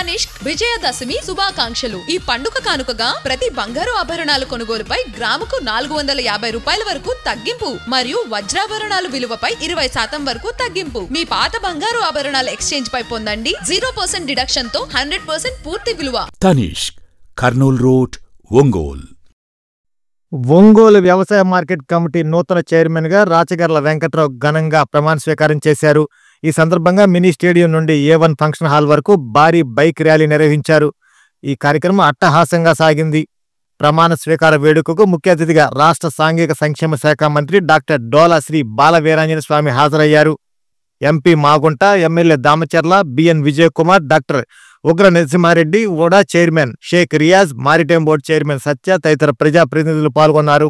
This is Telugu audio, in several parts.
తనిష్క్ విజయదశమి శుభాకాంక్షలు. ఈ పండుగ కానుకగా ప్రతి బంగారు ఆభరణాల కొనుగోలుపై గ్రాముకు 450 రూపాయల వరకు తగ్గింపు మరియు వజ్రాభరణాల విలువపై 20% వరకు తగ్గింపు. మీ పాత బంగారు ఆభరణాల ఎక్స్చేంజ్ పై పొందండి 0% డిడక్షన్ తో 100% పూర్తి విలువ. తనిష్క్, కర్నూల్ రోడ్, ఒంగోల్. ఒంగోలు వ్యవసాయ మార్కెట్ కమిటీ నూతన చైర్మన్ గా రాచగర్ల వెంకట్రావు ఘనంగా ప్రమాణ స్వీకారం చేశారు. ఈ సందర్భంగా మినీ స్టేడియం నుండి A1 ఫంక్షన్ హాల్ వరకు భారీ బైక్ ర్యాలీ నిర్వహించారు. ఈ కార్యక్రమం అట్టహాసంగా సాగింది. ప్రమాణ స్వీకార వేడుకకు ముఖ్య అతిథిగా రాష్ట్ర సాంఘిక సంక్షేమ శాఖ మంత్రి డాక్టర్ డోలా శ్రీ బాలవీరాంజన స్వామి హాజరయ్యారు. MP Magunta, MLA Damacharla, BN Vijay Kumar, doctor Ugra Narasimha Reddy, ఓడా chairman Sheikh Riyaz, maritime board chairman Satya తదితర ప్రజాప్రతినిధులు పాల్గొన్నారు.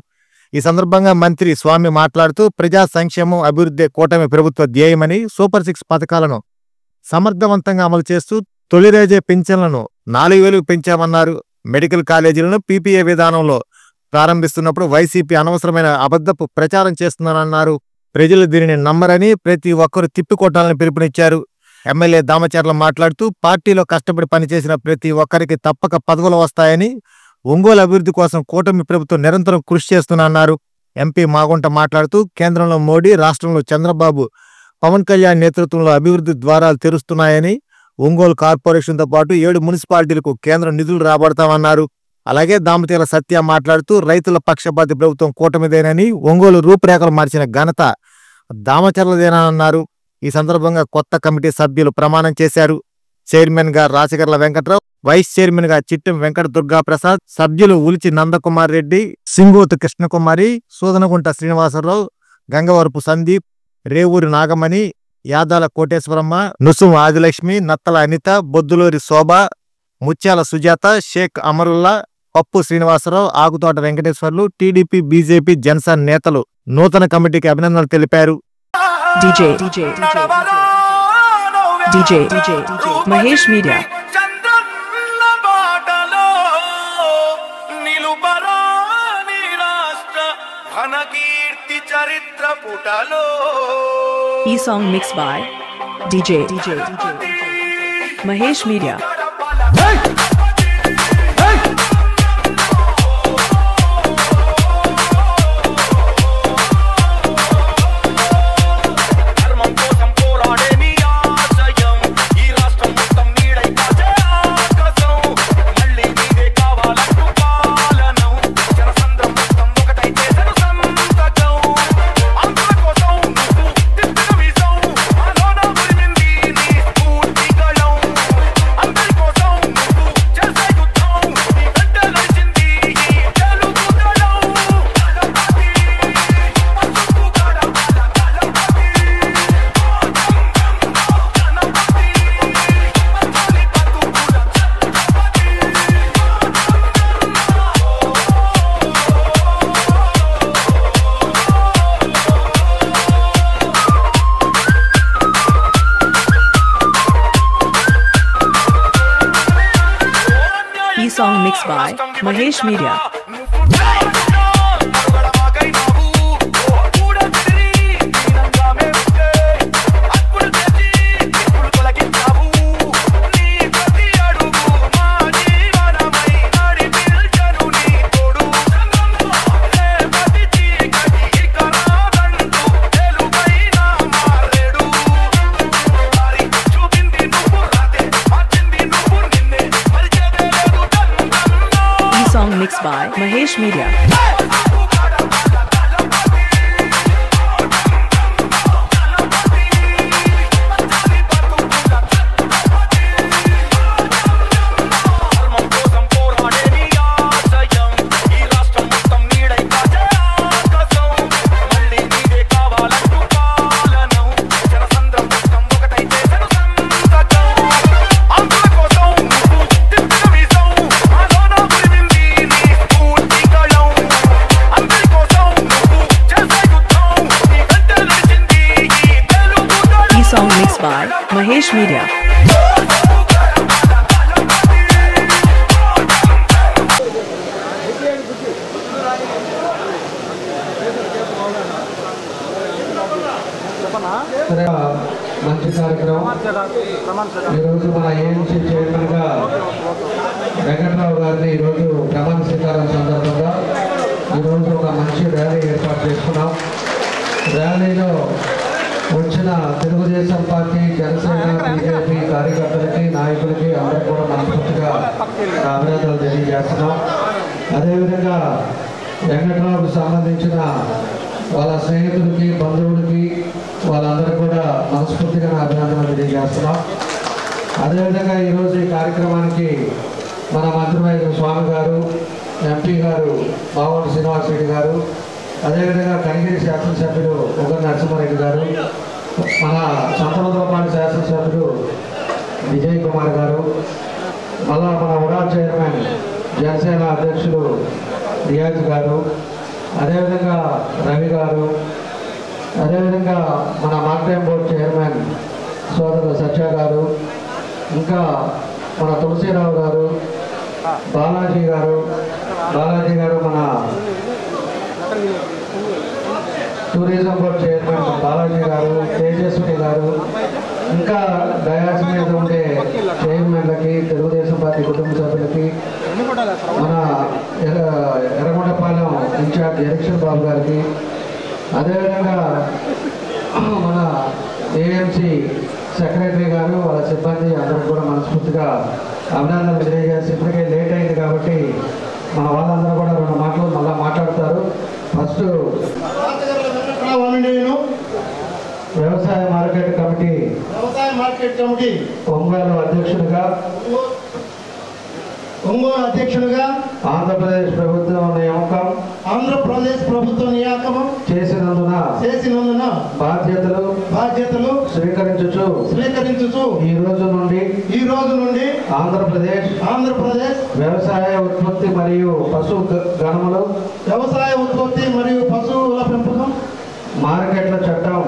ఈ సందర్భంగా మంత్రి స్వామి మాట్లాడుతూ ప్రజా సంక్షేమం, అభివృద్ధి కూటమి ప్రభుత్వ ధ్యేయమని సూపర్ 6 పథకాలను సమర్థవంతంగా అమలు చేస్తూ తొలిరేజే పింఛన్లను 4000 పెంచామన్నారు. మెడికల్ కాలేజీలను PPA విధానంలో ప్రారంభిస్తున్నప్పుడు వైసీపీ అనవసరమైన అబద్ధపు ప్రచారం చేస్తున్నారన్నారు. ప్రజలు దీనిని నమ్మరని, ప్రతి ఒక్కరూ తిప్పికొట్టాలని పిలుపునిచ్చారు. ఎమ్మెల్యే దామచర్ల మాట్లాడుతూ పార్టీలో కష్టపడి పనిచేసిన ప్రతి ఒక్కరికి తప్పక పదవులు వస్తాయని, ఒంగోలు అభివృద్ధి కోసం కూటమి ప్రభుత్వం నిరంతరం కృషి చేస్తున్నారు. ఎంపీ మాగుంట మాట్లాడుతూ కేంద్రంలో మోడీ, రాష్ట్రంలో చంద్రబాబు, పవన్ కళ్యాణ్ నేతృత్వంలో అభివృద్ధి ద్వారాలు తెరుస్తున్నాయని, ఒంగోలు కార్పొరేషన్తో పాటు 7 మున్సిపాలిటీలకు కేంద్రం నిధులు రాబడతామన్నారు. అలాగే దామచర్ల సత్య మాట్లాడుతూ రైతుల పక్షపాతి ప్రభుత్వం కూటమిదేనని, ఒంగోలు రూపురేఖలు మార్చిన ఘనత దామచర్లదేనన్నారు. ఈ సందర్భంగా కొత్త కమిటీ సభ్యులు ప్రమాణం చేశారు. చైర్మన్ గా రాచగర్ల వెంకట్రావు, వైస్ చైర్మన్ గా చిట్టెం వెంకట దుర్గాప్రసాద్, సభ్యులు ఉలిచి నందకుమార్ రెడ్డి, సింగోతు కృష్ణకుమారి, సూదనగుంట శ్రీనివాసరావు, గంగవరపు సందీప్, రేవూరి నాగమణి, యాదాల కోటేశ్వరమ్మ, నుసుం ఆదిలక్ష్మి, నత్తల అనిత, బొద్దులూరి శోభ, ముత్యాల సుజాత, షేక్ అమరుల్లా, పప్పు శ్రీనివాసరావు, ఆకుతోట వెంకటేశ్వర్లు, టీడీపీ, బీజేపీ, జనసేన నేతలు నూతన కమిటీకి అభినందనలు తెలిపారు. DJ Mahesh Media. E-song mixed by DJ Mahesh Media. E-song mixed by Mahesh Media. E-song mixed by Mahesh Media. E-song mixed by Mahesh Media. మంచి కార్యక్రమం. ఈరోజు మన ఏఎంసీ చైర్మన్ గా ర్యాలీలో వచ్చిన తెలుగుదేశం పార్టీ, జనసేన, బీజేపీ కార్యకర్తలకి, నాయకులకి అందరికీ కూడా మనస్ఫూర్తిగా అభినందనలు తెలియజేస్తున్నాం. అదేవిధంగా వెంకట్రావుకు సంబంధించిన వాళ్ళ స్నేహితులకి, బంధువులకి, వాళ్ళందరూ కూడా మనస్ఫూర్తిగా అభినందనలు తెలియజేస్తున్నాం. అదేవిధంగా ఈరోజు ఈ కార్యక్రమానికి మన మంత్రివర్యులు స్వామి గారు, ఎంపీ గారు మావోటి శ్రీనివాసరెడ్డి గారు, అదేవిధంగా కనిగిరి శాసనసభ్యులు ఉగర్ నరసింహారెడ్డి గారు, మన సంతనోదపాటి శాసనసభ్యులు విజయ్ కుమార్ గారు, మళ్ళా మన ఉడా చైర్మన్ జనసేన అధ్యక్షులు రియాజ్ గారు, అదేవిధంగా రవి గారు, అదేవిధంగా మన మార్టైమ్ బోర్డు చైర్మన్ సోదరులు సత్య గారు, ఇంకా మన తులసీరావు గారు, బాలాజీ గారు మన టూరిజం బోర్డు చైర్మన్ బాలాజీ గారు, తేజస్విని గారు, ఇంకా డయాస్ మీద ఉండే చైర్మన్లకి, తెలుగుదేశం పార్టీ కుటుంబ సభ్యులకి, మన ఎర్రగొండపాలెం ఇన్ఛార్జ్ ఎలక్షన్ బాబు గారికి, అదేవిధంగా మన ఏఎంసీ సెక్రటరీ గారు, వాళ్ళ సిబ్బంది అందరూ కూడా మనస్ఫూర్తిగా అభినందనలు తెలియజేసి, ఇప్పటికే లేట్ అయింది కాబట్టి మన వాళ్ళందరూ కూడా 2 మాటలు మళ్ళీ మాట్లాడతారు. ఫస్ట్ వ్యవసాయ మార్కెట్ కమిటీ ఒంగోలు అధ్యక్షుడిగా ఆంధ్రప్రదేశ్ ప్రభుత్వం నియామకం చేసినందున బాధ్యతలు స్వీకరించుచు ఈ రోజు నుండి ఆంధ్రప్రదేశ్ వ్యవసాయ ఉత్పత్తి మరియు పశువుల పెంపకం మార్కెట్ చట్టం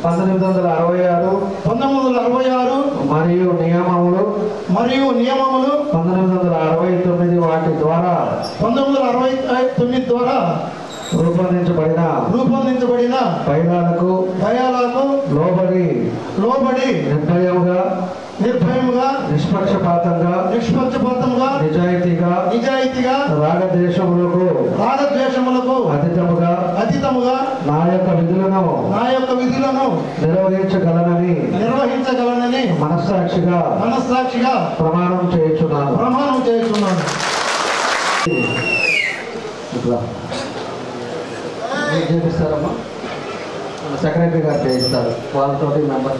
1966 మరియు నియమములు 1969 వాటి ద్వారా రూపొందించబడిన బైలాలకు లోబడి నిర్భయముగా నిష్పక్షపాతంగా నిజాయితీగా రాగద్వేషములకు అతీతముగా నా యొక్క విధులను నిర్వహించగలనని మనస్సాక్షిగా ప్రమాణం చేయుచున్నాను. చేపిస్తారమ్మా, సెక్రటరీ గారు చేయిస్తారు, వాళ్ళతోటి మెంబర్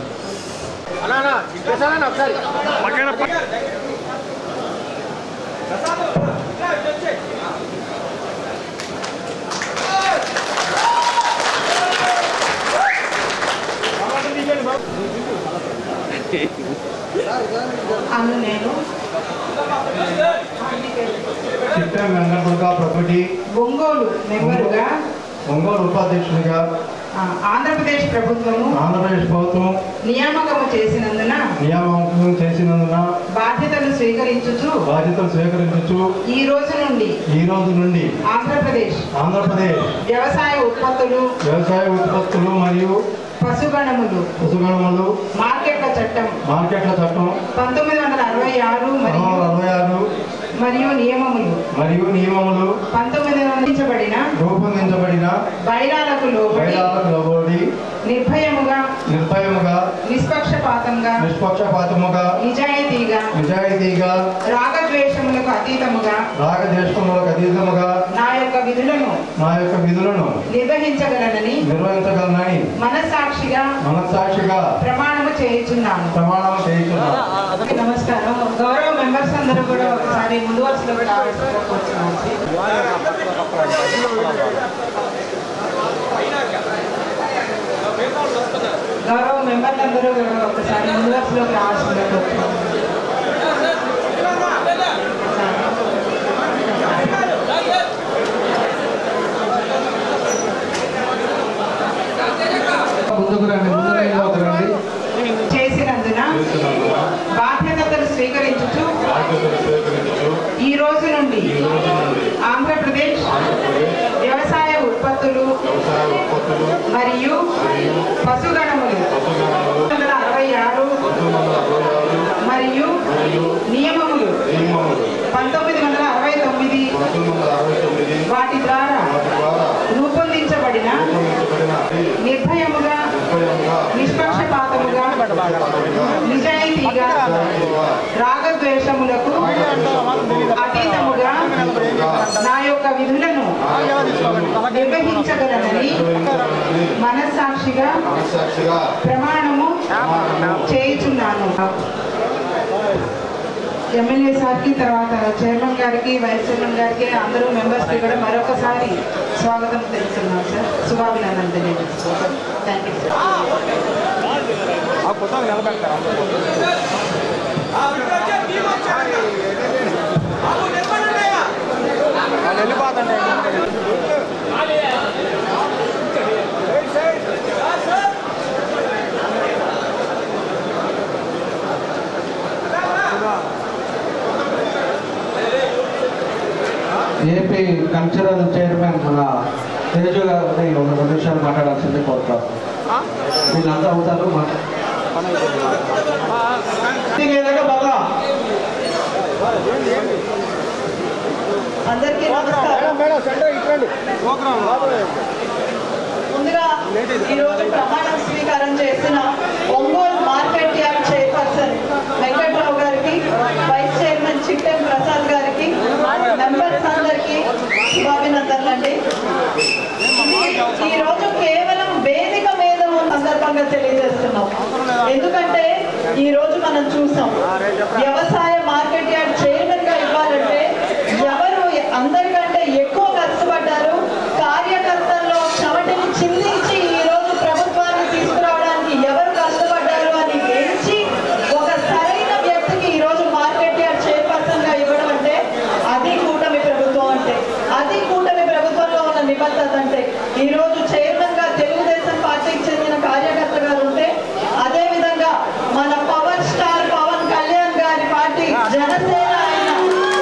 చిట్టం వెంకటదుర్గా ప్రొపర్టీ ఒంగోలు ఉపాధ్యక్షునిగా ఆంధ్రప్రదేశ్ ప్రభుత్వం నియామకము చేసినందున బాధ్యతలు స్వీకరించుచు ఈ రోజు నుండి ఆంధ్రప్రదేశ్ వ్యవసాయ ఉత్పత్తులు మరియు పశుగణములు మార్కెట్ల చట్టం 1966 మరియు నియమములు 19 రూపొందించబడిన బైలాలకు లోబడి నిర్భయముగా నిష్పక్షపాతముగా నిజాయితీగా రాగద్వేషములకు అతీతముగా నా యొక్క విధులను నిర్వహించగలనని మనస్సాక్షిగా ప్రమాణము చేయుచున్నాను. నమస్కారం. గౌరవ మెంబర్స్ అందరూ కూడా ఒకసారి ముందు వరుసలో గౌరవ మెంబర్లందరూ ఒకసారి ముందు వరుసలోకి రావాల్సిందిగా కోరుతున్నాను. చేసినందున బాధ్యతలు స్వీకరించుచు ఈ రోజు నుండి ఆంధ్రప్రదేశ్ వ్యవసాయ ఉత్పత్తులు మరియు పశుగణములు 1966 మరియు నియమములు 1969 వాటి ద్వారా రూపొందించబడిన నిర్భయముగా నిష్పక్షపాతముగా నిజాయితీగా రాగద్వేషములకు అతీతముగా నా యొక్క విధులను నిర్వహించగలనని మనస్సాక్షిగా ప్రమాణము చేయుచున్నాను. ఎమ్మెల్యే సార్కి, తర్వాత చైర్మన్ గారికి, వైస్ చైర్మన్ గారికి, అందరూ మెంబర్స్కి కూడా మరొకసారి స్వాగతం తెలుస్తున్నాం సార్. శుభాభినందనలు తెలియజేస్తున్నాం. Thank you AP cultural chairman మన తేజు గారిని ఒక 2 నిమిషాలు మాట్లాడాల్సింది కోరుతారు. వీళ్ళంతా అవుతారు అందరికీ నమస్కారం. ముందుగా ఈరోజు ప్రమాణ స్వీకారం చేసిన Ongole market yard chairperson Venkatrao గారికి, వైస్ చైర్మన్ చిట్టెం ప్రసాద్ గారికి, మెంబర్స్ అందరికీ శుభాభినందనలండి. ఈరోజు కేవలం వేదిక మీద ఉన్న సందర్భంగా తెలియజేస్తున్నాం. ఎందుకంటే ఈ రోజు మనం చూసాం, వ్యవసాయ మార్కెట్ యార్డ్ చైర్మన్ గా ఇవ్వాలంటే ఎవరు అందరికంటే ఎక్కువ కష్టపడ్డారు, కార్యకర్తల్లో చెమటని చిందించి ఈ రోజు ప్రభుత్వాన్ని తీసుకురావడానికి ఎవరు కష్టపడ్డారు అని గెలిచి ఒక సరైన వ్యక్తికి ఈ రోజు మార్కెట్ యార్డ్ చైర్పర్సన్ గా ఇవ్వడం అంటే అది కూటమి ప్రభుత్వం అంటే, అది కూటమి ప్రభుత్వంలో ఉన్న నిబద్ధత అంటే. ఈ రోజు చైర్మన్ గా తెలుగుదేశం పార్టీకి చెందిన కార్యకర్త గారు ఉంటే, అదే విధంగా మన పవర్ స్టార్ పవన్ కళ్యాణ్ గారి పార్టీ జనసేన అయిన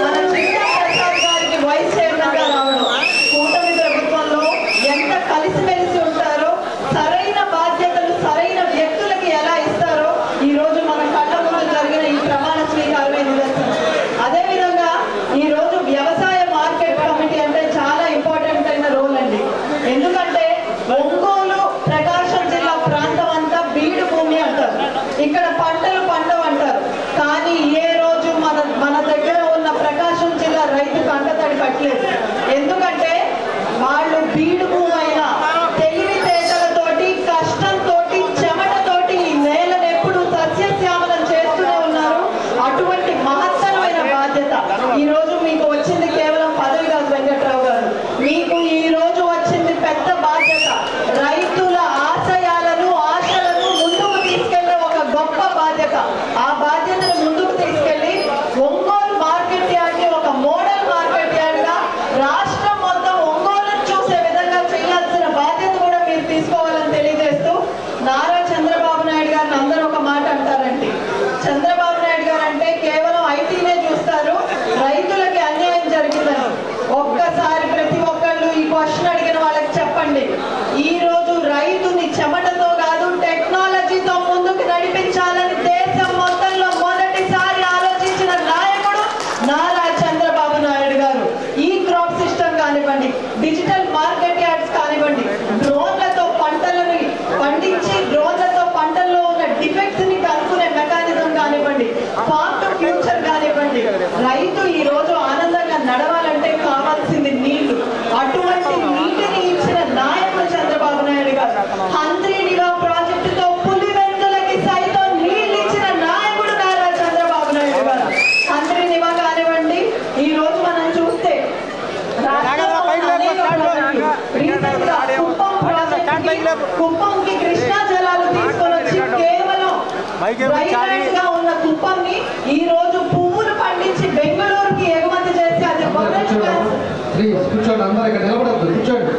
మన చిట్టెం ప్రసాద్ గారికి వైస్ చైర్మన్ గా రావడం, కూటమి ప్రభుత్వంలో ఎంత కలిసిమెలిసి ఉంటారో, సరైన బాధ్యతలు సరైన వ్యక్తులకి ఎలా ఇస్తారో ఈ రోజు మన కళ్ళ ముందు జరిగిన ఈ ప్రమాణ స్వీకారమే నిదర్శనం. అదేవిధంగా ఈ రోజు వ్యవసాయ మార్కెట్ కమిటీ అంటే చాలా ఇంపార్టెంట్ అయిన రోల్ అండి. ఎందుకంటే ఒంగోలు ప్రకాశం జిల్లా ప్రాంతం అంతా బీడు భూమి అంటారు, ఇక్కడ పంటలు పండవు అంటారు. కానీ ఏ రోజు మన దగ్గర ఉన్న ప్రకాశం జిల్లా రైతు కంటతడి పట్టలేదు. ఎందుకంటే వాళ్ళు బీడు భూమి అయినా తెలివితేటలతోటి, కష్టంతోటి, చెమటతోటి ఈ నేలను ఎప్పుడు సస్యశ్యామలం చేస్తూనే ఉన్నారు. అటువంటి మహత్తరమైన బాధ్యత ఈ రోజు మీకు వచ్చింది. కేవలం పదవి కాదు వెంకట్రావు గారు, మీకు ఈ రోజు వచ్చింది పెద్ద బాధ్యత. రైతుల ఆశయాలను, ఆశలను ముందుకు తీసుకెళ్లే ఒక గొప్ప బాధ్యత. ఆ బాధ్యతను ముందుకు తీసుకెళ్లి ఒంగోలు మార్కెట్ యార్డ్ ఒక మోడల్ మార్కెట్ యార్డ్ గా రాష్ట్రం మొత్తం ఒంగోలును చూసే విధంగా చేయాల్సిన బాధ్యత కూడా మీరు తీసుకోవాలని తెలియజేస్తూ, నారా చంద్రబాబు నాయుడు గారిని అందరూ ఒక మాట అంటారండి. చంద్రబాబు నాయుడు గారు అంటే కేవలం ఐటీనే చూస్తారు, రైతులకి అన్యాయం జరిగిందని. ఒక్కసారి ప్రతి ఒక్కళ్ళు ఈ క్వశ్చన్ అడిగిన వాళ్ళకి చెప్పండి, ఈ రోజు రైతుని చెమటతో కాదు టెక్నాలజీతో ముందుకు నడిపించాలని దేశం మొత్తంలో మొదటిసారి ఆలోచించిన నాయకుడు నారా చంద్రబాబు నాయుడు గారు. ఈ క్రాప్ సిస్టమ్ కానివ్వండి, డిజిటల్ మార్కెట్ యార్డ్స్ కానివ్వండి, డ్రోన్లతో పంటలను పండించి డ్రోన్లతో పంటల్లో ఉన్న డిఫెక్ట్స్ ని కనుక్కునే మెకానిజం కానివ్వండి, ఫార్మ్ టు ఫ్యూచర్ కానివ్వండి. రైతు ఈ రోజు ఆనందంగా నడవాలంటే కావాల్సింది నీళ్లు. అటువంటి నీటిని ఇచ్చిన నాయకుడు చంద్రబాబు నాయుడు గారు. హంద్రీనివా ప్రాజెక్టుతో పులివెందులకి సైతం నీళ్లు ఇచ్చిన నాయకుడు నారా చంద్రబాబు నాయుడు గారు. హంద్రీనివా కానివ్వండి, ఈ రోజు మనం చూస్తే కుప్పంకి కృష్ణా జలాలు తీసుకొని వచ్చి కేవలం రైల్వేస్ గా ఉన్న కుప్పంని ఈ రోజు పువ్వులు పండించి బెంగళూరుకి ఎగుమతి చేసి అది కూర్చోండి, అందరూ ఇక్కడ నిలబడద్దు, కూర్చోండి.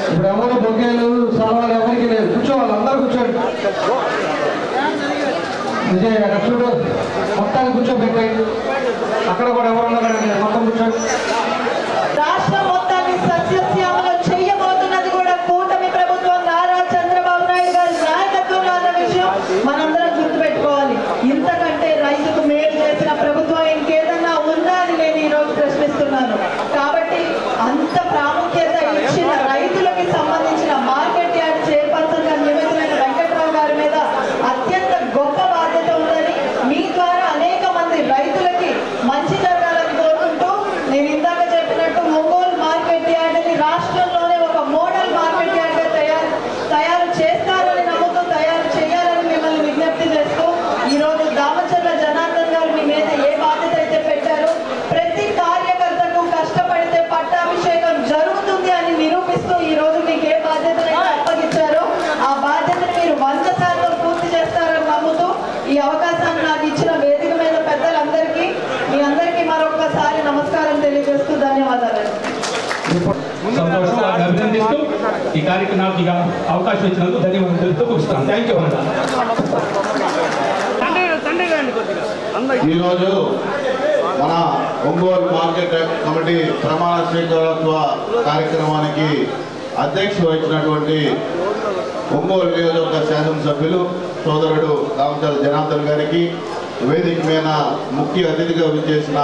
ఇప్పుడు ఎవరు బొగ్గేలు సలవాలు ఎవరికి లేదు, కూర్చోవాలి, అందరూ కూర్చోండి. విజయ్ అక్కడ చూడు, మొత్తాన్ని కూర్చోబెట్టండి. అక్కడ కూడా ఎవరు ఉన్నారండి, మొత్తం కూర్చోండి. రాష్ట్రం మొత్తాన్ని సస్యశ్యామలం చేయబోతున్నది కూడా కూటమి ప్రభుత్వం నారా చంద్రబాబు నాయుడు గారి నాయకత్వంలో అన్న విషయం మనందరం గుర్తుపెట్టుకోవాలి. ఇంతకంటే రైతుకు మేలు చేసిన ప్రభుత్వం ఇంకేదన్నా ఉందా అని నేను ఈ రోజు ప్రశ్నిస్తున్నాను. కాబట్టి అంత ప్రాముఖ్యత ఇచ్చిన రైతులకి సంబంధించిన మార్కెట్ యార్డ్ చైర్పర్సన్ అవకాశం ఇచ్చినందుకు ధన్యవాదాలు తెలుపుతూ ముగిస్తాను. థ్యాంక్ యూ అన్న. ఈరోజు మన ఒంగోలు మార్కెట్ కమిటీ ప్రమాణ స్వీకారోత్సవ కార్యక్రమానికి అధ్యక్షులు వహించినటువంటి ఒంగోలు నియోజకవర్గ శాసనసభ్యులు సోదరుడు రామచంద్ర జనార్దన్ గారికి, వేదిక మీద ముఖ్య అతిథిగా విచ్చేసిన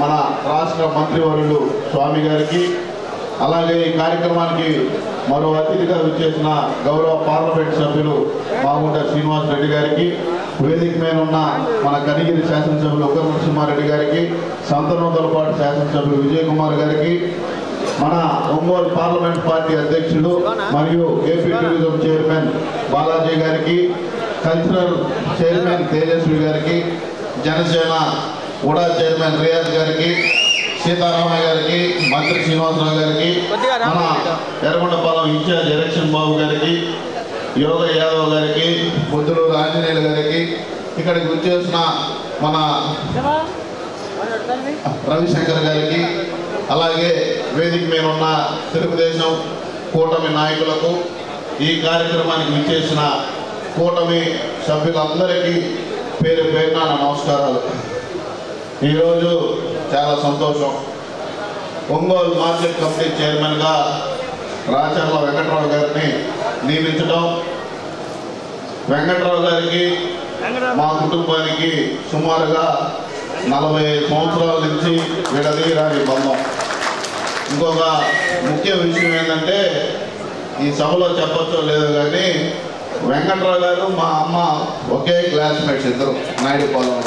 మన రాష్ట్ర మంత్రివర్యులు స్వామి గారికి, అలాగే ఈ కార్యక్రమానికి మరో అతిథిగా విచ్చేసిన గౌరవ పార్లమెంట్ సభ్యులు మాగుంట శ్రీనివాస్ రెడ్డి గారికి, వేదిక మీద ఉన్న మన కనిగిరి శాసనసభ్యులు ఉగ్ర నరసింహారెడ్డి గారికి, సంతనూతలపాటు శాసనసభ్యులు విజయ్ కుమార్ గారికి, మన ఒంగోలు పార్లమెంట్ పార్టీ అధ్యక్షులు మరియు ఏపీ టూరిజం చైర్మన్ బాలాజీ గారికి, కల్చరల్ చైర్మన్ తేజస్వి గారికి, జనసేన ఉడా చైర్మన్ రియాజ్ గారికి, సీతారామయ్య గారికి, మంత్రి శ్రీనివాసరావు గారికి, మన ఎర్రగొండపాలెం ఇన్ఛార్జ్ ఎలక్షన్ బాబు గారికి, యోగ యాదవ్ గారికి, బుద్ధులూరు ఆంజనేయులు గారికి, ఇక్కడికి వచ్చేసిన మన రవిశంకర్ గారికి, అలాగే వేదిక మీద ఉన్న తెలుగుదేశం కూటమి నాయకులకు, ఈ కార్యక్రమానికి విచ్చేసిన కూటమి సభ్యులందరికీ పేరు పేరున నమస్కారాలు. ఈరోజు చాలా సంతోషం. ఒంగోలు మార్కెట్ కమిటీ చైర్మన్గా రాచర్ల వెంకట్రావు గారిని నియమించడం, వెంకట్రావు గారికి మా కుటుంబానికి సుమారుగా 45 సంవత్సరాల నుంచి విడదీయరాని బంధం. ఇంకొక ముఖ్య విషయం ఏంటంటే, ఈ సభలో చెప్పచ్చో లేదో కానీ వెంకట్రావు గారు మా అమ్మ ఒకే క్లాస్మేట్స్, ఇద్దరు నాయుడుపాలెం.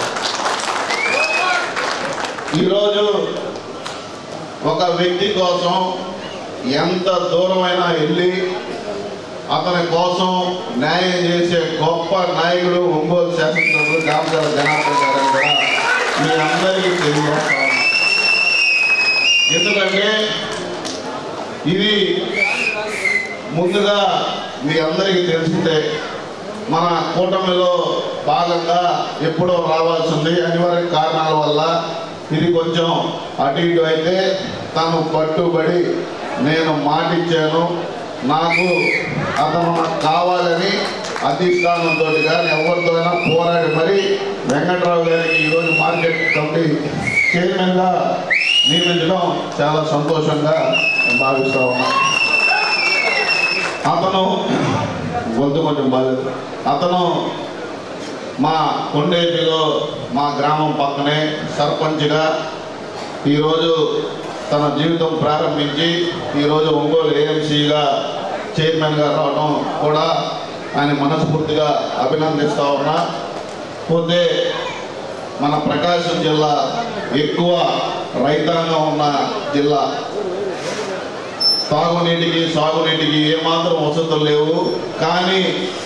ఈరోజు ఒక వ్యక్తి కోసం ఎంత దూరమైనా వెళ్ళి అతని కోసం న్యాయం చేసే గొప్ప నాయకుడు ఒంగోలు శాసనసభ్యులు రామచంద్ర జనార్దన్ గారు కూడా మీ అందరికీ తెలియజేస్తాను. ఎందుకంటే ఇది ముందుగా మీ అందరికీ తెలిసిందే, మన కూటమిలో భాగంగా ఎప్పుడో రావాల్సింది, అనివార్య కారణాల వల్ల ఇది కొంచెం అటు ఇటు అయితే తను పట్టుబడి నేను మాటిచ్చాను, నాకు అతను కావాలని అధిష్టానంతో కానీ ఎవరితోనైనా పోరాడి మరి వెంకట్రావు గారికి ఈరోజు మార్కెట్ కమిటీ చైర్మన్గా నియమించడం చాలా సంతోషంగా భావిస్తూ ఉన్నాను. అతను కొంచెం బాలేదు. అతను మా కొండేపిలో మా గ్రామం పక్కనే సర్పంచ్గా ఈరోజు తన జీవితం ప్రారంభించి ఈరోజు ఒంగోలు ఏఎంసీగా చైర్మన్గా రావడం కూడా ఆయన మనస్ఫూర్తిగా అభినందిస్తూ ఉన్నా. పోతే మన ప్రకాశం జిల్లా ఎక్కువ రైతాంగం ఉన్న జిల్లా, తాగునీటికి సాగునీటికి ఏమాత్రం వసతులు లేవు. కానీ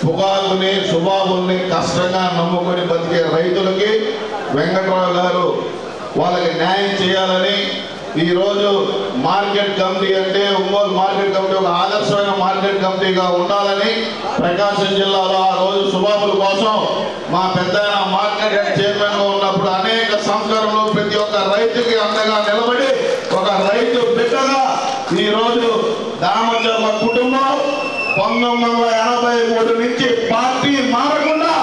పొగాకుని సుబాబుల్ని కష్టంగా నమ్ముకొని బతికే రైతులకి వెంకట్రావు గారు వాళ్ళకి న్యాయం చేయాలని ఈరోజు మార్కెట్ కమిటీ అంటే ఒంగోలు మార్కెట్ కమిటీ ఒక ఆదర్శమైన మార్కెట్ కమిటీగా ఉండాలని ప్రకాశం జిల్లాలో ఆ రోజు సుబాబుల కోసం మా పెద్ద మార్కెట్ చైర్మన్గా ఉన్నప్పుడు అనేక సంస్కరణలు ప్రతి ఒక్క రైతుకి అండగా నిలబడి ఒక రైతు బిడ్డగా ఈరోజు దామచర్ల కుటుంబం 1983 నుంచి పార్టీ మారకుండా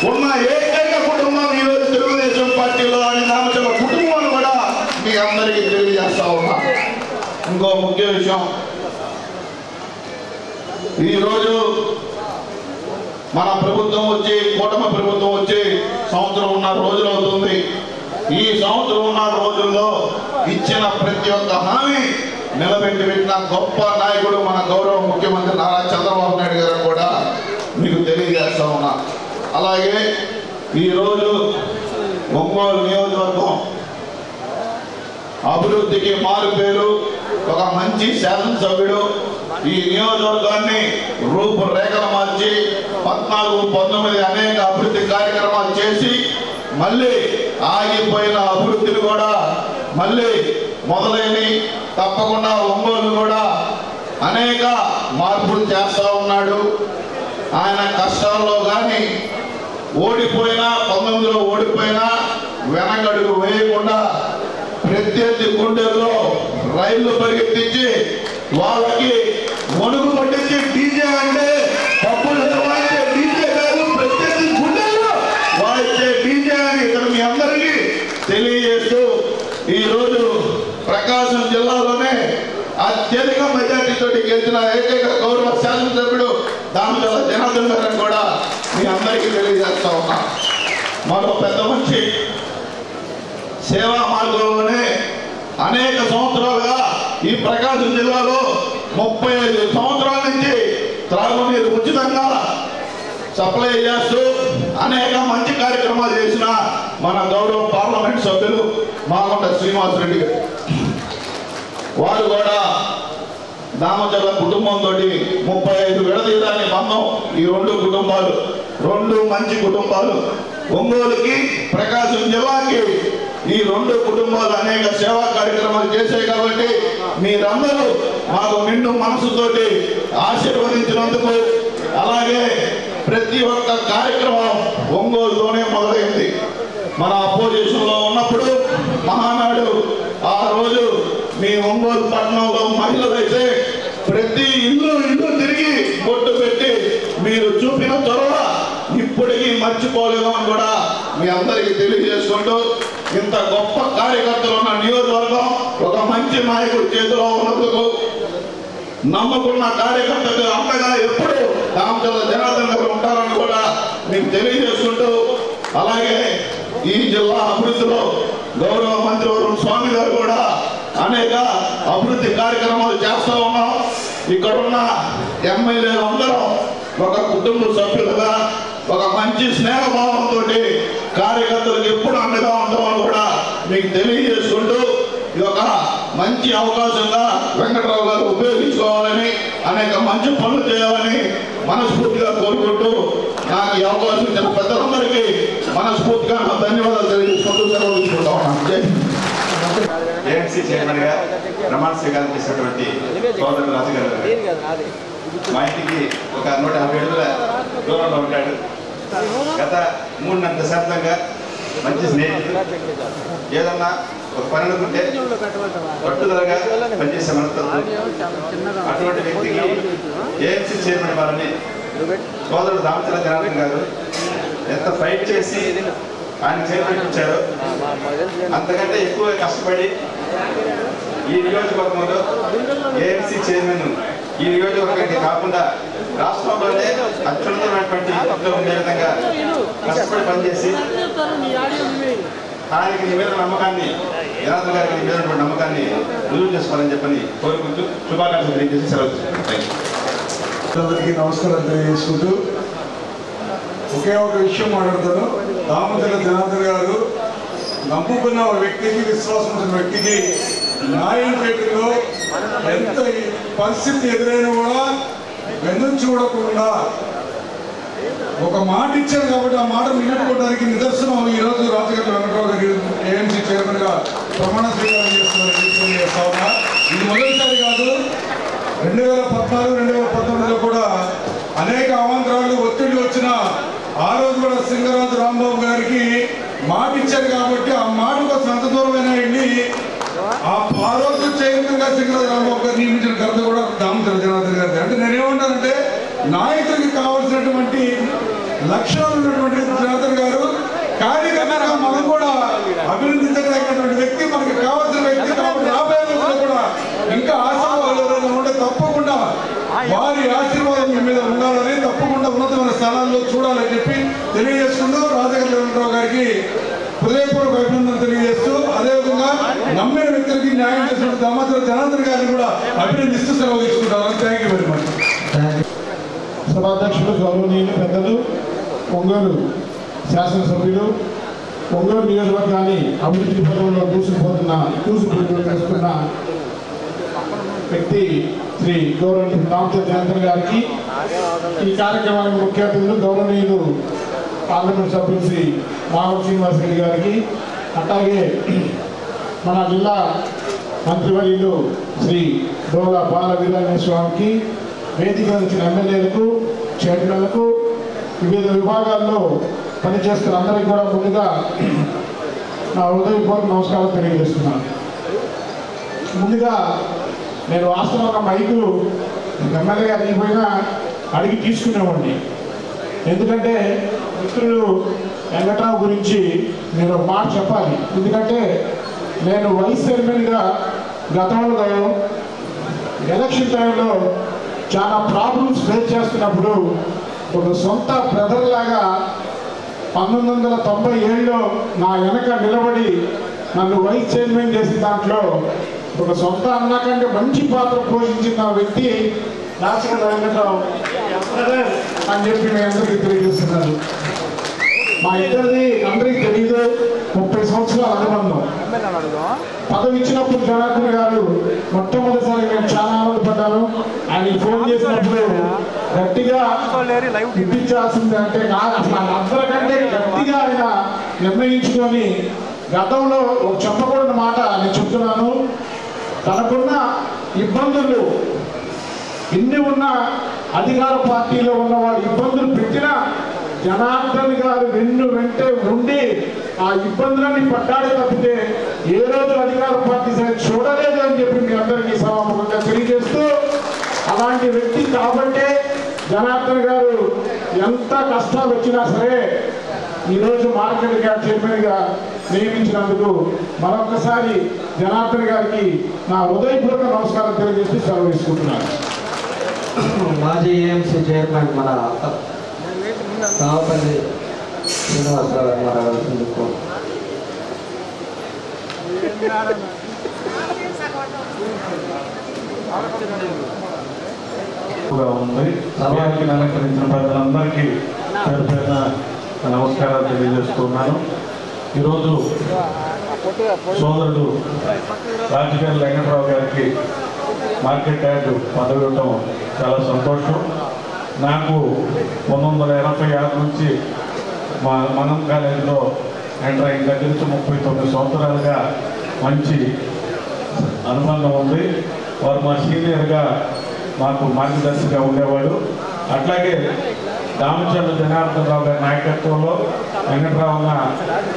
ఉన్న ఏకైక కుటుంబం ఈరోజు తెలుగుదేశం పార్టీలో అని దామచర్ల కుటుంబం కూడా మీ అందరికీ తెలియజేస్తా ఉన్నా. ఇంకో ముఖ్య విషయం, ఈరోజు మన ప్రభుత్వం వచ్చి కూటమి ప్రభుత్వం వచ్చి సంవత్సరం ఉన్న రోజులు అవుతుంది. ఈ సంవత్సరం ఉన్న రోజుల్లో ఇచ్చిన ప్రతి ఒక్క హామీ నిలబెట్టి పెట్టిన గొప్ప నాయకుడు మన గౌరవ ముఖ్యమంత్రి నారా చంద్రబాబు నాయుడు గారు కూడా మీకు తెలియజేస్తా ఉన్నా. అలాగే ఈరోజు ఒంగోలు నియోజకవర్గం అభివృద్ధికి మారు పేరు, ఒక మంచి శాసనసభ్యుడు ఈ నియోజకవర్గాన్ని రూపురేఖలు మార్చి 14-19 అనేక అభివృద్ధి కార్యక్రమాలు చేసి మళ్ళీ ఆగిపోయిన అభివృద్ధిని కూడా మళ్ళీ మొదలైన తప్పకుండా ఒంగోలు కూడా అనేక మార్పులు చేస్తూ ఉన్నాడు. ఆయన కష్టాల్లో కానీ ఓడిపోయినా 19లో ఓడిపోయినా వెనకడుగు వేయకుండా ప్రత్యర్థి గుండెల్లో రైళ్లు పరిగెత్తించి వాళ్ళకి వణుకు పట్టించి డీజే అంటే పప్పులు వాయించే డీజే కాదు, ప్రత్యేక గుండెల్లో వాయించే డీజే అని ఇక్కడ మీ అందరికీ తెలియజేస్తూ ఈరోజు ప్రకాశం జిల్లాలోనే అత్యధిక మెజార్టీతో గెలిచిన ఏకైక గౌరవ శాసనసభ్యుడు దామచల జనార్దన్ గారిని కూడా మీ అందరికీ తెలియజేస్తా ఉన్నా. మరో పెద్ద మంచి సేవా మార్గంలోనే అనేక సంవత్సరాలుగా ఈ ప్రకాశం జిల్లాలో 35 సంవత్సరాల నుంచి త్రాగునీరు ఉచితంగా సప్లై చేస్తూ అనేక మంచి కార్యక్రమాలు చేసిన మన గౌరవ పార్లమెంట్ సభ్యులు మాగుంట శ్రీనివాసరెడ్డి గారు, వారు కూడా దామచల కుటుంబంతో 35 విడదీయడాన్ని బంధం. ఈ రెండు మంచి కుటుంబాలు ఒంగోలుకి ప్రకాశం జిల్లాకి ఈ రెండు కుటుంబాలు అనేక సేవా కార్యక్రమాలు చేశాయి. కాబట్టి మీరందరూ మాకు నిండు మనసుతోటి ఆశీర్వదించినందుకు, అలాగే ప్రతి ఒక్క కార్యక్రమం ఒంగోలులోనే మొదలైంది. మన అపోజిషన్ లో ఉన్నప్పుడు మహానాడు ఆ రోజు మీ ఒంగోలు పట్టణంలో మహిళలైతే ప్రతి ఇల్లు తిరిగి బొట్టు పెట్టి మీరు చూపిన చొరవ ఇప్పటికీ మర్చిపోలేమని కూడా మీ అందరికీ తెలియజేసుకుంటూ, ఇంత గొప్ప కార్యకర్తలు ఉన్న నియోజకవర్గం ఒక మంచి నాయకుడి చేతిలో ఉన్నందుకు, నమ్మకున్న కార్యకర్తకు అంతగా ఎప్పుడు దామచల జనార్దన్ గారు ఉంటారని కూడా మీకు తెలియజేసుకుంటూ, అలాగే ఈ జిల్లా అభివృద్ధిలో గౌరవ మంత్రివర్గం స్వామి గారు కూడా అనేక అభివృద్ధి కార్యక్రమాలు చేస్తూ ఉన్నాం. ఇక్కడున్న ఎమ్మెల్యేలు అందరం ఒక కుటుంబ సభ్యులుగా ఒక మంచి స్నేహభావంతో కార్యకర్తలకు ఎప్పుడు అండగా ఉంటామని కూడా మీకు తెలియజేసుకుంటూ, ఇది ఒక మంచి అవకాశంగా వెంకట్రావు గారు ఉపయోగించుకోవాలని, అనేక మంచి పనులు చేయాలని మనస్ఫూర్తిగా కోరుకుంటూ, నాకు ఈ అవకాశం ఇచ్చిన పెద్దలందరికీ మనస్ఫూర్తిగా నా ధన్యవాదాలు తెలియజేసుకుంటూ సెలవు తీసుకుంటా ఉన్నాను. ఏఎంసీ చైర్మన్ గా ప్రమాణ స్వీకారం చేసినటువంటి సోదరుడు రాజు గారు మా ఇంటికి ఒక 150 అడుగుల దూరంలో ఉంటాడు. గత 3 దశాబ్దంగా మంచి స్నేహితులు, ఏదన్నా ఒక పని అనుకుంటే పట్టుదలగా పనిచేసే మనస్తత్వం. అటువంటి వ్యక్తికి ఏఎంసీ చైర్మన్ ఇవ్వాలని సోదరుడు దామచల జనార్దన్ గారు ఎంత ఫైట్ చేసి ఆయన చైర్మన్ ఇచ్చారో, అంతకంటే ఎక్కువ కష్టపడి ఈ నియోజకవర్గంలో ఏఎంసీ చైర్మన్ ఈ నియోజకవర్గానికి కాకుండా రాష్ట్రంలోనే అత్యున్నతమైనటువంటి పదవిలో ఉండే విధంగా కష్టపడి పనిచేసి ఆయనకి నీ మీద నమ్మకాన్ని, జనార్దన్ గారికి నీ మీద నమ్మకాన్ని రుజువు చేసుకోవాలని చెప్పని కోరుకుంటూ శుభాకాంక్షలు తెలియజేసి సెలవు తీసుకుంటాం. అందరికీ నమస్కారం తెలియజేసుకుంటూ ఒకే ఒక విషయం మాట్లాడతాను. దామచల జనార్దన్ గారు నమ్ముకున్న వ్యక్తికి, విశ్వాసం ఉన్న వ్యక్తికి న్యాయం చేయడంలో ఎంత పరిస్థితి ఎదురైనా కూడా వెన్ను చూడకుండా ఒక మాట ఇచ్చారు. కాబట్టి ఆ మాట నిలబెట్టుకోవడానికి నిదర్శనం ఈరోజు రాజకీయ వెంకట్రావు గారు ఏఎంసీ చైర్మన్ గా ప్రమాణ స్వీకారం చేస్తున్నారు. ఇది మొదటిసారి కాదు. 2014, 2019లో కూడా అనేక అవాంతరాలు, ఒత్తిళ్లు వచ్చిన ఆ రోజు కూడా సింగరాజు రాంబాబు గారికి మాట ఇచ్చారు. కాబట్టి ఆ మాట కోసం అంత దూరమైనా వెళ్ళి ఆ రోజు చైర్మన్ గా సింగరాజు రాంబాబు గారు నియమించిన ఘనత కూడా దామచల జనార్దన్ గారి. అంటే నేనేమంటానంటే, నాయకుడికి కావాల్సినటువంటి లక్షణాలు ఉన్నటువంటి జనార్దన్ గారు కార్యకర్తగా మనం కూడా అభినందించగలిగినటువంటి వ్యక్తి, మనకి కావాల్సిన వ్యక్తి. కాబట్టి రాబోయే రోజుల్లో కూడా ఇంకా ఆశావాదాలు ఉంటే తప్పకుండా వారి ఆశీర్వాదం మీ మీద ఉండాలని, తప్పకుండా ఉన్నతమైన స్థానాల్లో చూడాలని చెప్పి తెలియజేసుకుంటూ రాజకీయ వెంకట్రావు గారికి హృదయపూర్వక అభినందనలు తెలియజేస్తూ, అదేవిధంగా నమ్మిన వ్యక్తులకి న్యాయం చేసిన దామచల జనార్దన్ గారిని కూడా అభినందిస్తూ సెలవు తీసుకుంటాను. Thank you very much. సభాధ్యక్షులు, గౌరవనీయులు పెద్దలు, ఒంగోలు శాసనసభ్యులు, ఒంగోలు నియోజకవర్గాన్ని అభివృద్ధి పథంలో దూసుకుపోతున్న వ్యక్తి శ్రీ గౌరవనీయులు దామచల జనార్దన్ గారికి, ఈ కార్యక్రమానికి ముఖ్య అతిథులు గౌరవనీయులు పార్లమెంట్ సభ్యులు శ్రీ మాగుంట శ్రీనివాసరెడ్డి గారికి, అట్లాగే మన జిల్లా మంత్రివర్యులు శ్రీ డోల బాల వీరాంజనేయ స్వామికి, వేదిక వచ్చిన ఎమ్మెల్యేలకు, చైర్మన్లకు, వివిధ విభాగాల్లో పనిచేస్తున్న అందరికీ కూడా ముందుగా నా హృదయపూర్వక నమస్కారం తెలియజేస్తున్నాను. ముందుగా నేను వాస్తవంగా మైకు ఎమ్మెల్యే గారు అయిపోయినా అడిగి తీసుకునేవాడిని. ఎందుకంటే మిత్రులు వెంకట్రావు గురించి నేను ఒక మాట చెప్పాలి. ఎందుకంటే నేను వైస్ చైర్మన్గా గతంలో ఎలక్షన్ టైంలో చాలా ప్రాబ్లమ్స్ ఫేస్ చేస్తున్నప్పుడు ఒక సొంత బ్రదర్ లాగా 1997లో నా వెనక నిలబడి నన్ను వైస్ చైర్మన్ చేసిన దాంట్లో ఒక సొంత అన్న కంటే మంచి పాత్ర పోషించిన వ్యక్తి రాచగల వెంకట్రావు అని చెప్పి మీ అందరికీ తెలియజేస్తున్నారు. మా ఇద్దరిది అందరికీ తెలియదు, 30 సంవత్సరాల అనుబంధం. పదవి ఇచ్చినప్పుడు జనార్దన్ గారు మొట్టమొదటిసారి నేను చాలా ఆనందపడ్డాను. ఆయన ఫోన్ చేసినప్పుడు గట్టిగా ఇప్పించాల్సింది అంటే అసలు అందరికంటే గట్టిగా ఆయన నిర్ణయించుకొని గతంలో ఒక చెప్పకూడని మాట నేను చెప్తున్నాను. తనకున్న ఇబ్బందులు ఎన్ని ఉన్నా అధికార పార్టీలో ఉన్న వాళ్ళు ఇబ్బందులు పెట్టినా జనార్దన్ గారు వెంటే ఉండి ఆ ఇబ్బందులన్నీ పట్టాడే తప్పితే ఏ రోజు అధికార పార్టీ సరే చూడలేదు అని చెప్పి మీ అందరికీ సభాముఖంగా తెలియజేస్తూ, అలాంటి వ్యక్తి కాబట్టే జనార్దన్ గారు ఎంత కష్టాలు వచ్చినా సరే ఈరోజు మార్కెట్ యార్డ్ చైర్మన్గా నియమించినందుకు మరొకసారి జనార్దన్ గారికి నా హృదయపూర్వక నమస్కారం తెలియజేస్తూ సెలవు తీసుకుంటున్నాను. మాజీ ఏఎంసీ చైర్మన్ మన కావపల్లి శ్రీనివాసరావు గారు మాట్లాడుతుందుకు ఉంది. సభకి అలంకరించిన ప్రజలందరికీ పేరు పేరున నమస్కారాలు తెలియజేస్తున్నాను. ఈరోజు సోదరుడు రాజకీయ వెంకట్రావు గారికి మార్కెట్ యార్డ్ పదవి ఇవ్వటం చాలా సంతోషం. నాకు 1986 నుంచి మా మనం కాలేజీలో ఎంటర్ అయిన దగ్గర నుంచి 39 సంవత్సరాలుగా మంచి అనుబంధం ఉంది. వారు మా సీనియర్గా మాకు మార్గదర్శిగా ఉండేవాడు. అట్లాగే దామచర్ల జనార్దన్ రావు గారి నాయకత్వంలో వెంకట్రావున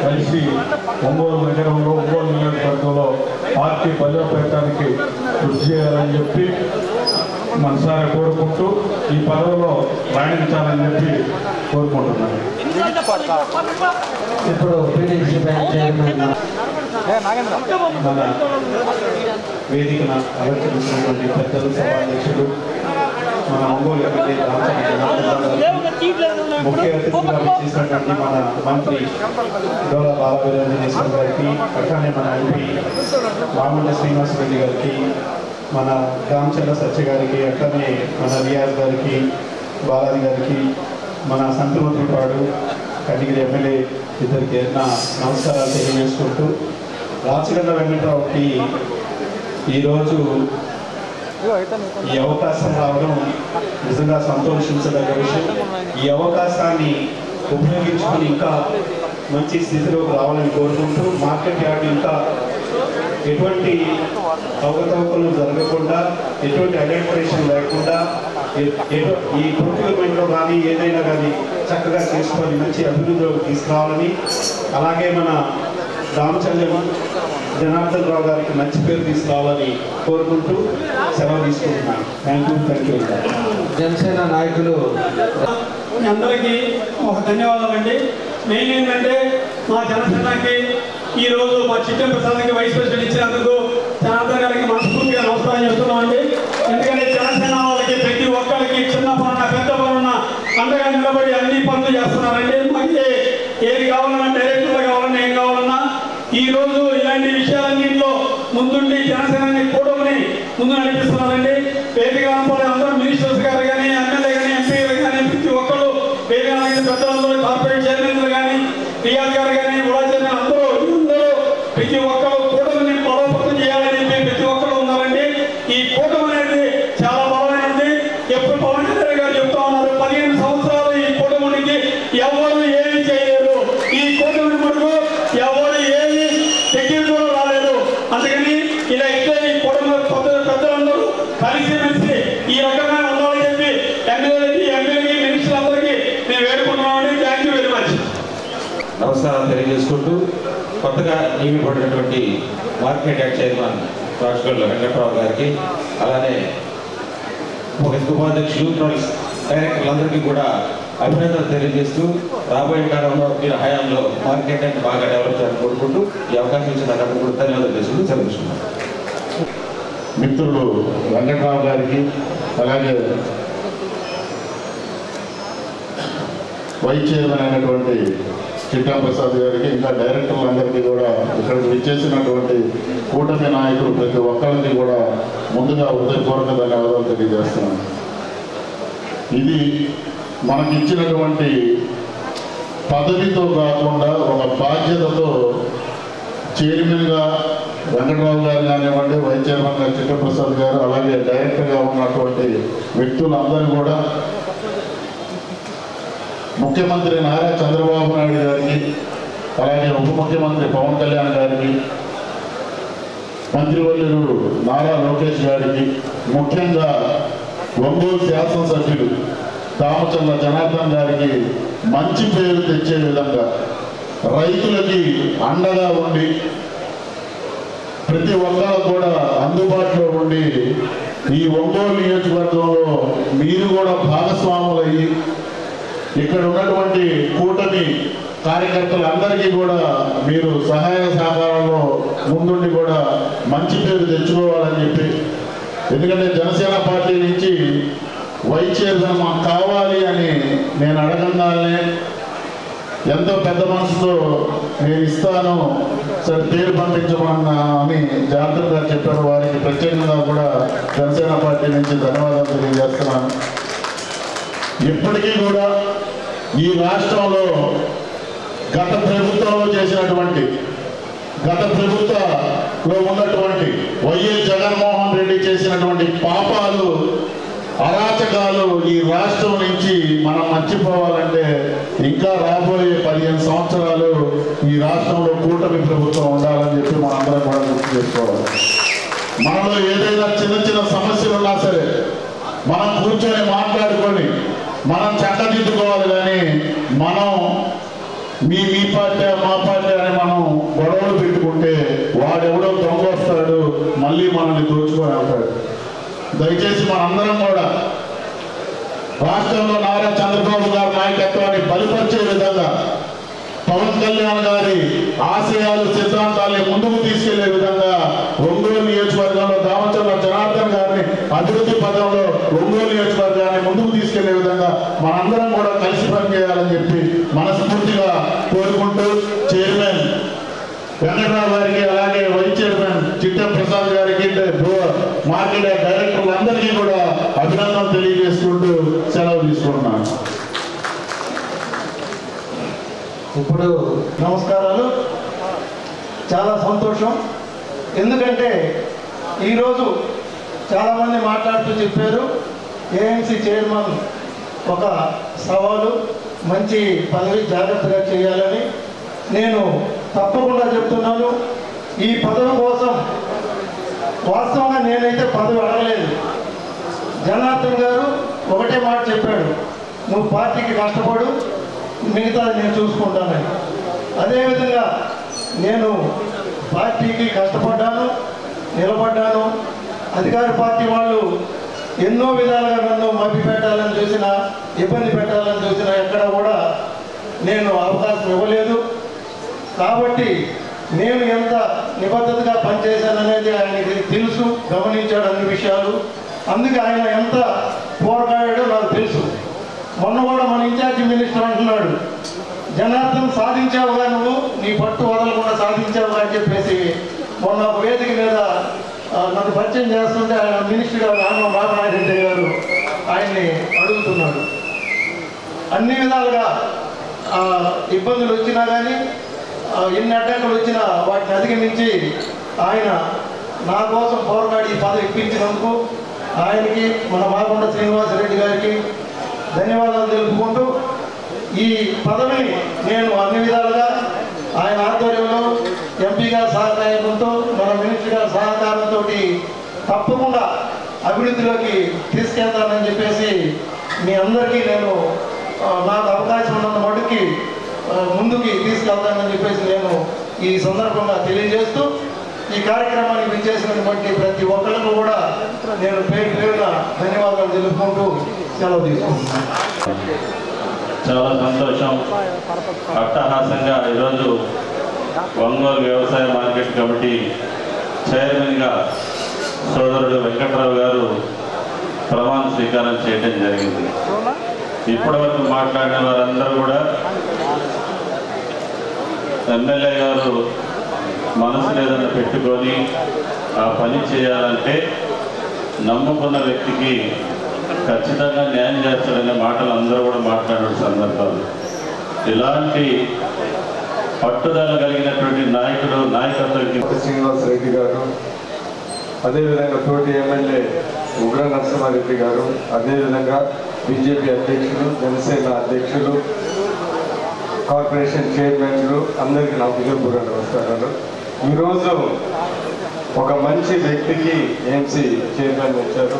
కలిసి ఒంగోలు నగరంలో ఒంగోలు నియోజకవర్గంలో పార్టీ బలోపేతానికి కృషి చేయాలని చెప్పి మనసారా కోరుకుంటూ ఈ పదవిలో రాణించాలని చెప్పి కోరుకుంటున్నాను. ఇప్పుడు మన వేదికను అలంకరించినటువంటి పెద్దలు, సభాధ్యక్షుడు, మన ఒంగోలు ఎమ్మెల్యే ముఖ్య అతిథిగా చేసినటువంటి మన మంత్రి డోలా బాలవీరాజనేశ్వర గారికి, అట్లానే మన ఎంపీ మామూళ్ళ శ్రీనివాసరెడ్డి గారికి, మన రామచంద్ర సత్య గారికి, అట్లనే మన రియాజ్ గారికి, బాలాజీ గారికి, మన సంతమంత్రిపాడు కనిగిరి ఎమ్మెల్యే ఇద్దరికి నా నమస్కారాలు తెలియజేసుకుంటూ, రాచగల్ల వెంకట్రావుకి ఈరోజు ఈ అవకాశం రావడం నిజంగా సంతోషించదగ్గ విషయం. ఈ అవకాశాన్ని ఉపయోగించుకొని ఇంకా మంచి స్థితిలోకి రావాలని కోరుకుంటూ, మార్కెట్ యార్డ్ ఇంకా ఎటువంటి అవకతవకలు జరగకుండా, ఎటువంటి ఐడెంటిఫికేషన్ లేకుండా ఈ ప్రొక్యూర్మెంట్లో కానీ ఏదైనా కానీ చక్కగా చేసుకొని మంచి అభివృద్ధిలోకి తీసుకురావాలని, అలాగే మన రామచంద్ర జనార్దన్ రావు గారికి మంచి పేరు తీసుకురావాలని కోరుకుంటూ సెలవు తీసుకుంటున్నాను. Thank you. జనసేన నాయకులు అందరికీ ఒక ధన్యవాదాలండి. మెయిన్ ఏంటంటే మా జనసేనకి ఈరోజు మా చిట్టం ప్రసాద్కి వైస్ ప్రెసిడెంట్ ఇచ్చినందుకు జనార్దన్ గారికి మనస్ఫూర్తిగా నమస్కారం చేస్తున్నామండి. ఎందుకంటే జనసేన వాళ్ళకి ప్రతి ఒక్కరికి చిన్న పనున్న పెద్ద పనున్న అండగా నిలబడి అన్ని పనులు చేస్తున్నారండి. మాకు ఏది కావాలన్నా డైరెక్టర్లు కావాలన్నా ఏం కావాలన్నా ఈ రోజు ఇలాంటి విషయాలన్నింటిలో ముందుండి జనసేనని కూడమని ముందు నడిపిస్తున్నారండి. వేదిక అందరూ మినిస్టర్స్ గారు కానీ, ఎమ్మెల్యే కానీ, ఎంపీలు కానీ, ప్రతి ఒక్కరు వేదిక పెద్దలందరూ, కార్పొరేట్ చైర్మన్లు కానీ, రియాజ్ గారు కానీ, ఉడా చైర్మన్ అందరూ ప్రతి ఒక్కరు కూటమిని బలోపేతం చేయాలని చెప్పి ప్రతి ఒక్కరు ఉన్నారండి. ఈ కూటమి అనేది చాలా బలమైనది. ఎప్పుడు పవన్ కళ్యాణ్ గారు చెప్తా ఉన్నారు, 15 సంవత్సరాలు ఈ కూటమికి ఎవరు ఏమి చేయలేరు, ఈ కూటమి మటుకు ఎవరు ఏమి దగ్గర రాలేదు. అందుకని ఇలా ఇట్లా ఈ కూటమి పెద్దలందరూ కలిసిమెలిసి ఈ రకంగా ఉండాలని చెప్పి ఎమ్మెల్యేలకి మినిస్టర్లందరికీ నేను వేడుకుంటున్నామండి. Thank you very much. నమస్కారం తెలియజేసుకుంటూ, కొత్తగా నియమింపబడినటువంటి మార్కెట్ యార్డ్ చైర్మన్ రాజకీయ వెంకట్రావు గారికి, అలానే ఒక ఉపాధ్యక్షులు డైరెక్టర్లందరికీ కూడా అభినందనలు తెలియజేస్తూ రాబోయే కాలంలో మీరు హయాంలో మార్కెట్ అంటే బాగా డెవలప్ చేయాలని కోరుకుంటూ ఈ అవకాశం ఇచ్చిన నాకు కూడా ధన్యవాదాలు చేసుకుంటూ సెలవుస్తున్నాను. మిత్రులు వెంకట్రావు గారికి అలాగే వైస్ చైర్మన్ అయినటువంటి చిట్టా ప్రసాద్ గారికి ఇంకా డైరెక్టర్లందరికీ కూడా ఇక్కడికి విచ్చేసినటువంటి కూటమి నాయకులు ప్రతి ఒక్కరికి కూడా ముందుగా హృదయపూర్వక ధన్యవాదాలు తెలియజేస్తున్నాను. ఇది మనకి ఇచ్చినటువంటి పదవితో కాకుండా ఒక బాధ్యతతో చైర్మన్గా వెంకటరావు గారు కానివ్వండి, వైస్ చైర్మన్ గారు చిట్టా ప్రసాద్ గారు, అలాగే డైరెక్టర్గా ఉన్నటువంటి వ్యక్తులందరూ కూడా ముఖ్యమంత్రి నారా చంద్రబాబు నాయుడు గారికి, అలాగే ఉప ముఖ్యమంత్రి పవన్ కళ్యాణ్ గారికి, మంత్రివర్యులు నారా లోకేష్ గారికి, ముఖ్యంగా ఒంగోలు శాసనసభ్యులు దామచర్ల జనార్దన్ గారికి మంచి పేరు తెచ్చే విధంగా రైతులకి అండగా ఉండి ప్రతి ఒక్కరు కూడా అందుబాటులో ఉండి ఈ ఒంగోలు నియోజకవర్గంలో మీరు కూడా భాగస్వాములయ్యి ఇక్కడ ఉన్నటువంటి కూటమి కార్యకర్తలందరికీ కూడా మీరు సహాయ సహకారంలో ముందుండి కూడా మంచి పేరు తెచ్చుకోవాలని చెప్పి, ఎందుకంటే జనసేన పార్టీ నుంచి వైస్ చైర్మన్ మాకు కావాలి అని నేను అడగంగానే ఎంతో పెద్ద మనసుతో నేను ఇస్తాను సరే పేరు పంపించమన్నా అని జాగ్రత్త గారు చెప్పారు. వారికి ప్రత్యేకంగా కూడా జనసేన పార్టీ నుంచి ధన్యవాదాలు తెలియజేస్తున్నాను. ఇప్పటికీ కూడా ఈ రాష్ట్రంలో గత ప్రభుత్వంలో చేసినటువంటి గత ప్రభుత్వంలో ఉన్నటువంటి వైఎస్ జగన్మోహన్ రెడ్డి చేసినటువంటి పాపాలు, అరాచకాలు ఈ రాష్ట్రం నుంచి మనం మర్చిపోవాలంటే ఇంకా రాబోయే 15 సంవత్సరాలు ఈ రాష్ట్రంలో కూటమి ప్రభుత్వం ఉండాలని చెప్పి మనందరం కూడా గుర్తు చేసుకోవాలి. మనలో ఏదైనా చిన్న చిన్న సమస్యలు ఉన్నా సరే మనం కూర్చొని మాట్లాడుకొని మనం చక్కదిద్దుకోవాలి. కానీ మనం మీ పార్టీ మా పార్టీ అని మనం గొడవలు పెట్టుకుంటే వాడెవడో దొంగ వస్తాడు, మళ్ళీ మనల్ని దోచుకొని వెళ్తాడు. దయచేసి మనందరం కూడా రాష్ట్రంలో నారా చంద్రబాబు గారి నాయకత్వాన్ని బలపరిచే విధంగా, పవన్ కళ్యాణ్ గారి ఆశయాలు సిద్ధాంతాన్ని ముందుకు తీసుకెళ్లే విధంగా ఒంగోలు నియోజకవర్గంలో దామచర్ల జనార్దన్ గారిని అభివృద్ధి పదంలో ఒంగోలు నియోజకవర్గాన్ని ముందుకు తీసుకెళ్లే విధంగా మనందరం కూడా కలిసి పనిచేయాలని చెప్పి మనస్ఫూర్తిగా కోరుకుంటూ చైర్మన్ వెంకటరావు గారికి, అలాగే వైస్ చైర్మన్ చిట్టా ప్రసాద్ గారికి, మార్కెట్ డైరెక్టర్లందరికీ కూడా అభినందనలు తెలియజేసుకుంటూ సెలవు తీసుకుంటున్నాను. ఇప్పుడు నమస్కారాలు. చాలా సంతోషం, ఎందుకంటే ఈరోజు చాలామంది మాట్లాడుతూ చెప్పారు ఏఎంసీ చైర్మన్ ఒక సవాలు, మంచి పదవి జాగ్రత్తగా చేయాలని. నేను తప్పకుండా చెప్తున్నాను, ఈ పదవి కోసం వాస్తవంగా నేనైతే పదవి అడగలేదు. జనార్దన్ గారు ఒకటే మాట చెప్పాడు, నువ్వు పార్టీకి కష్టపడు, మిగతా నేను చూసుకుంటానని. అదేవిధంగా నేను పార్టీకి కష్టపడ్డాను, నిలబడ్డాను. అధికార పార్టీ వాళ్ళు ఎన్నో విధాలుగా నన్ను మభ్య పెట్టాలని చూసినా, ఇబ్బంది పెట్టాలని చూసినా ఎక్కడ కూడా నేను అవకాశం ఇవ్వలేదు. కాబట్టి నేను ఎంత నిబద్ధతగా పనిచేశాననేది ఆయనకి తెలుసు, గమనించాడు అన్ని విషయాలు. అందుకే ఆయన ఎంత పోరాడాడో నాకు తెలుసు. మొన్న కూడా మన ఇన్ఛార్జి మినిస్టర్ అంటున్నాడు, జనార్దన్ సాధించావుగా, నువ్వు నీ పట్టు వదలకుండా సాధించావుగా అని చెప్పేసి మొన్న ఒక వేదిక మీద నన్ను పరిచయం చేస్తుంటే ఆయన మినిస్టర్ గారు రామనారాయణ గారు ఆయన్ని అడుగుతున్నాడు. అన్ని విధాలుగా ఇబ్బందులు వచ్చినా కానీ, ఎన్ని అడ్డంకులు వచ్చినా వాటిని అధిగమించి ఆయన నా కోసం పోరాడి ఈ పదవి ఇప్పించినందుకు ఆయనకి, మన మాకొండ శ్రీనివాసరెడ్డి గారికి ధన్యవాదాలు తెలుపుకుంటూ, ఈ పదవిని నేను అన్ని విధాలుగా ఆయన ఆధ్వర్యంలో ఎంపీ గారి సహకారంతో, మన మినిస్టర్ గారి సహకారంతో తప్పకుండా అభివృద్ధిలోకి తీసుకెళ్తానని చెప్పేసి మీ అందరికీ నేను నాకు అవకాశం ఉన్నంత మటుకి ముందుకి తీసుకెళ్తానని చెప్పేసి నేను ఈ సందర్భంగా తెలియజేస్తూ, ఈ కార్యక్రమానికి విచ్చేసినటువంటి ప్రతి ఒక్కరికి కూడా నేను పేరు పేరున ధన్యవాదాలు తెలుపుకుంటూ సెలవు తీసుకుంటున్నాను. చాలా సంతోషం. అట్టహాసంగా ఈరోజు ఒంగోలు వ్యవసాయ మార్కెట్ కమిటీ చైర్మన్గా సోదరుడు వెంకట్రావు గారు ప్రమాణ స్వీకారం చేయడం జరిగింది. ఇప్పటివరకు మాట్లాడిన వారందరూ కూడా ఎమ్మెల్యే గారు మనసులో ఏదైనా పెట్టుకొని ఆ పని చేయాలంటే నమ్ముకున్న వ్యక్తికి ఖచ్చితంగా న్యాయం చేస్తాడనే మాటలు అందరూ కూడా మాట్లాడే సందర్భాలు. ఇలాంటి పట్టుదల కలిగినటువంటి నాయకత్వం శ్రీనివాస్ రెడ్డి గారు, అదేవిధంగా తోటి ఎమ్మెల్యే ఉగ్ర నరసింహారెడ్డి గారు, అదేవిధంగా బీజేపీ అధ్యక్షులు, జనసేన అధ్యక్షులు, కార్పొరేషన్ చైర్మన్లు అందరికీ నా హృదయపూర్వక నమస్కారాలు. ఈరోజు ఒక మంచి వ్యక్తికి ఏఎంసీ చైర్మన్ వచ్చారు.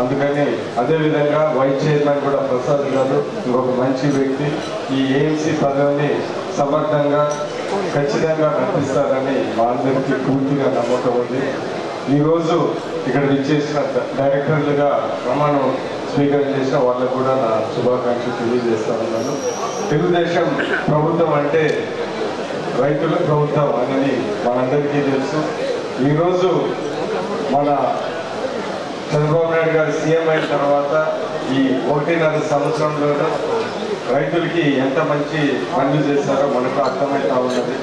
అందుకని అదేవిధంగా వైస్ చైర్మన్ కూడా ప్రసాద్ గారు ఇంకొక మంచి వ్యక్తి ఈ ఏఎంసీ పదవిని సమర్థంగా ఖచ్చితంగా నడిపిస్తారని మా అందరికీ పూర్తిగా నమ్మకం ఉంది. ఈరోజు ఇక్కడ విచ్చేసిన డైరెక్టర్లుగా ప్రమాణం స్వీకారం చేసిన వాళ్ళకు కూడా నా శుభాకాంక్షలు తెలియజేస్తా ఉన్నాను. తెలుగుదేశం ప్రభుత్వం అంటే రైతుల ప్రభుత్వం అని మనందరికీ తెలుసు. ఈరోజు మన చంద్రబాబు నాయుడు గారు సీఎం అయిన తర్వాత ఈ 1.5 సంవత్సరంలో రైతులకి ఎంత మంచి పనులు చేశారో మనకు అర్థమవుతా ఉన్నది.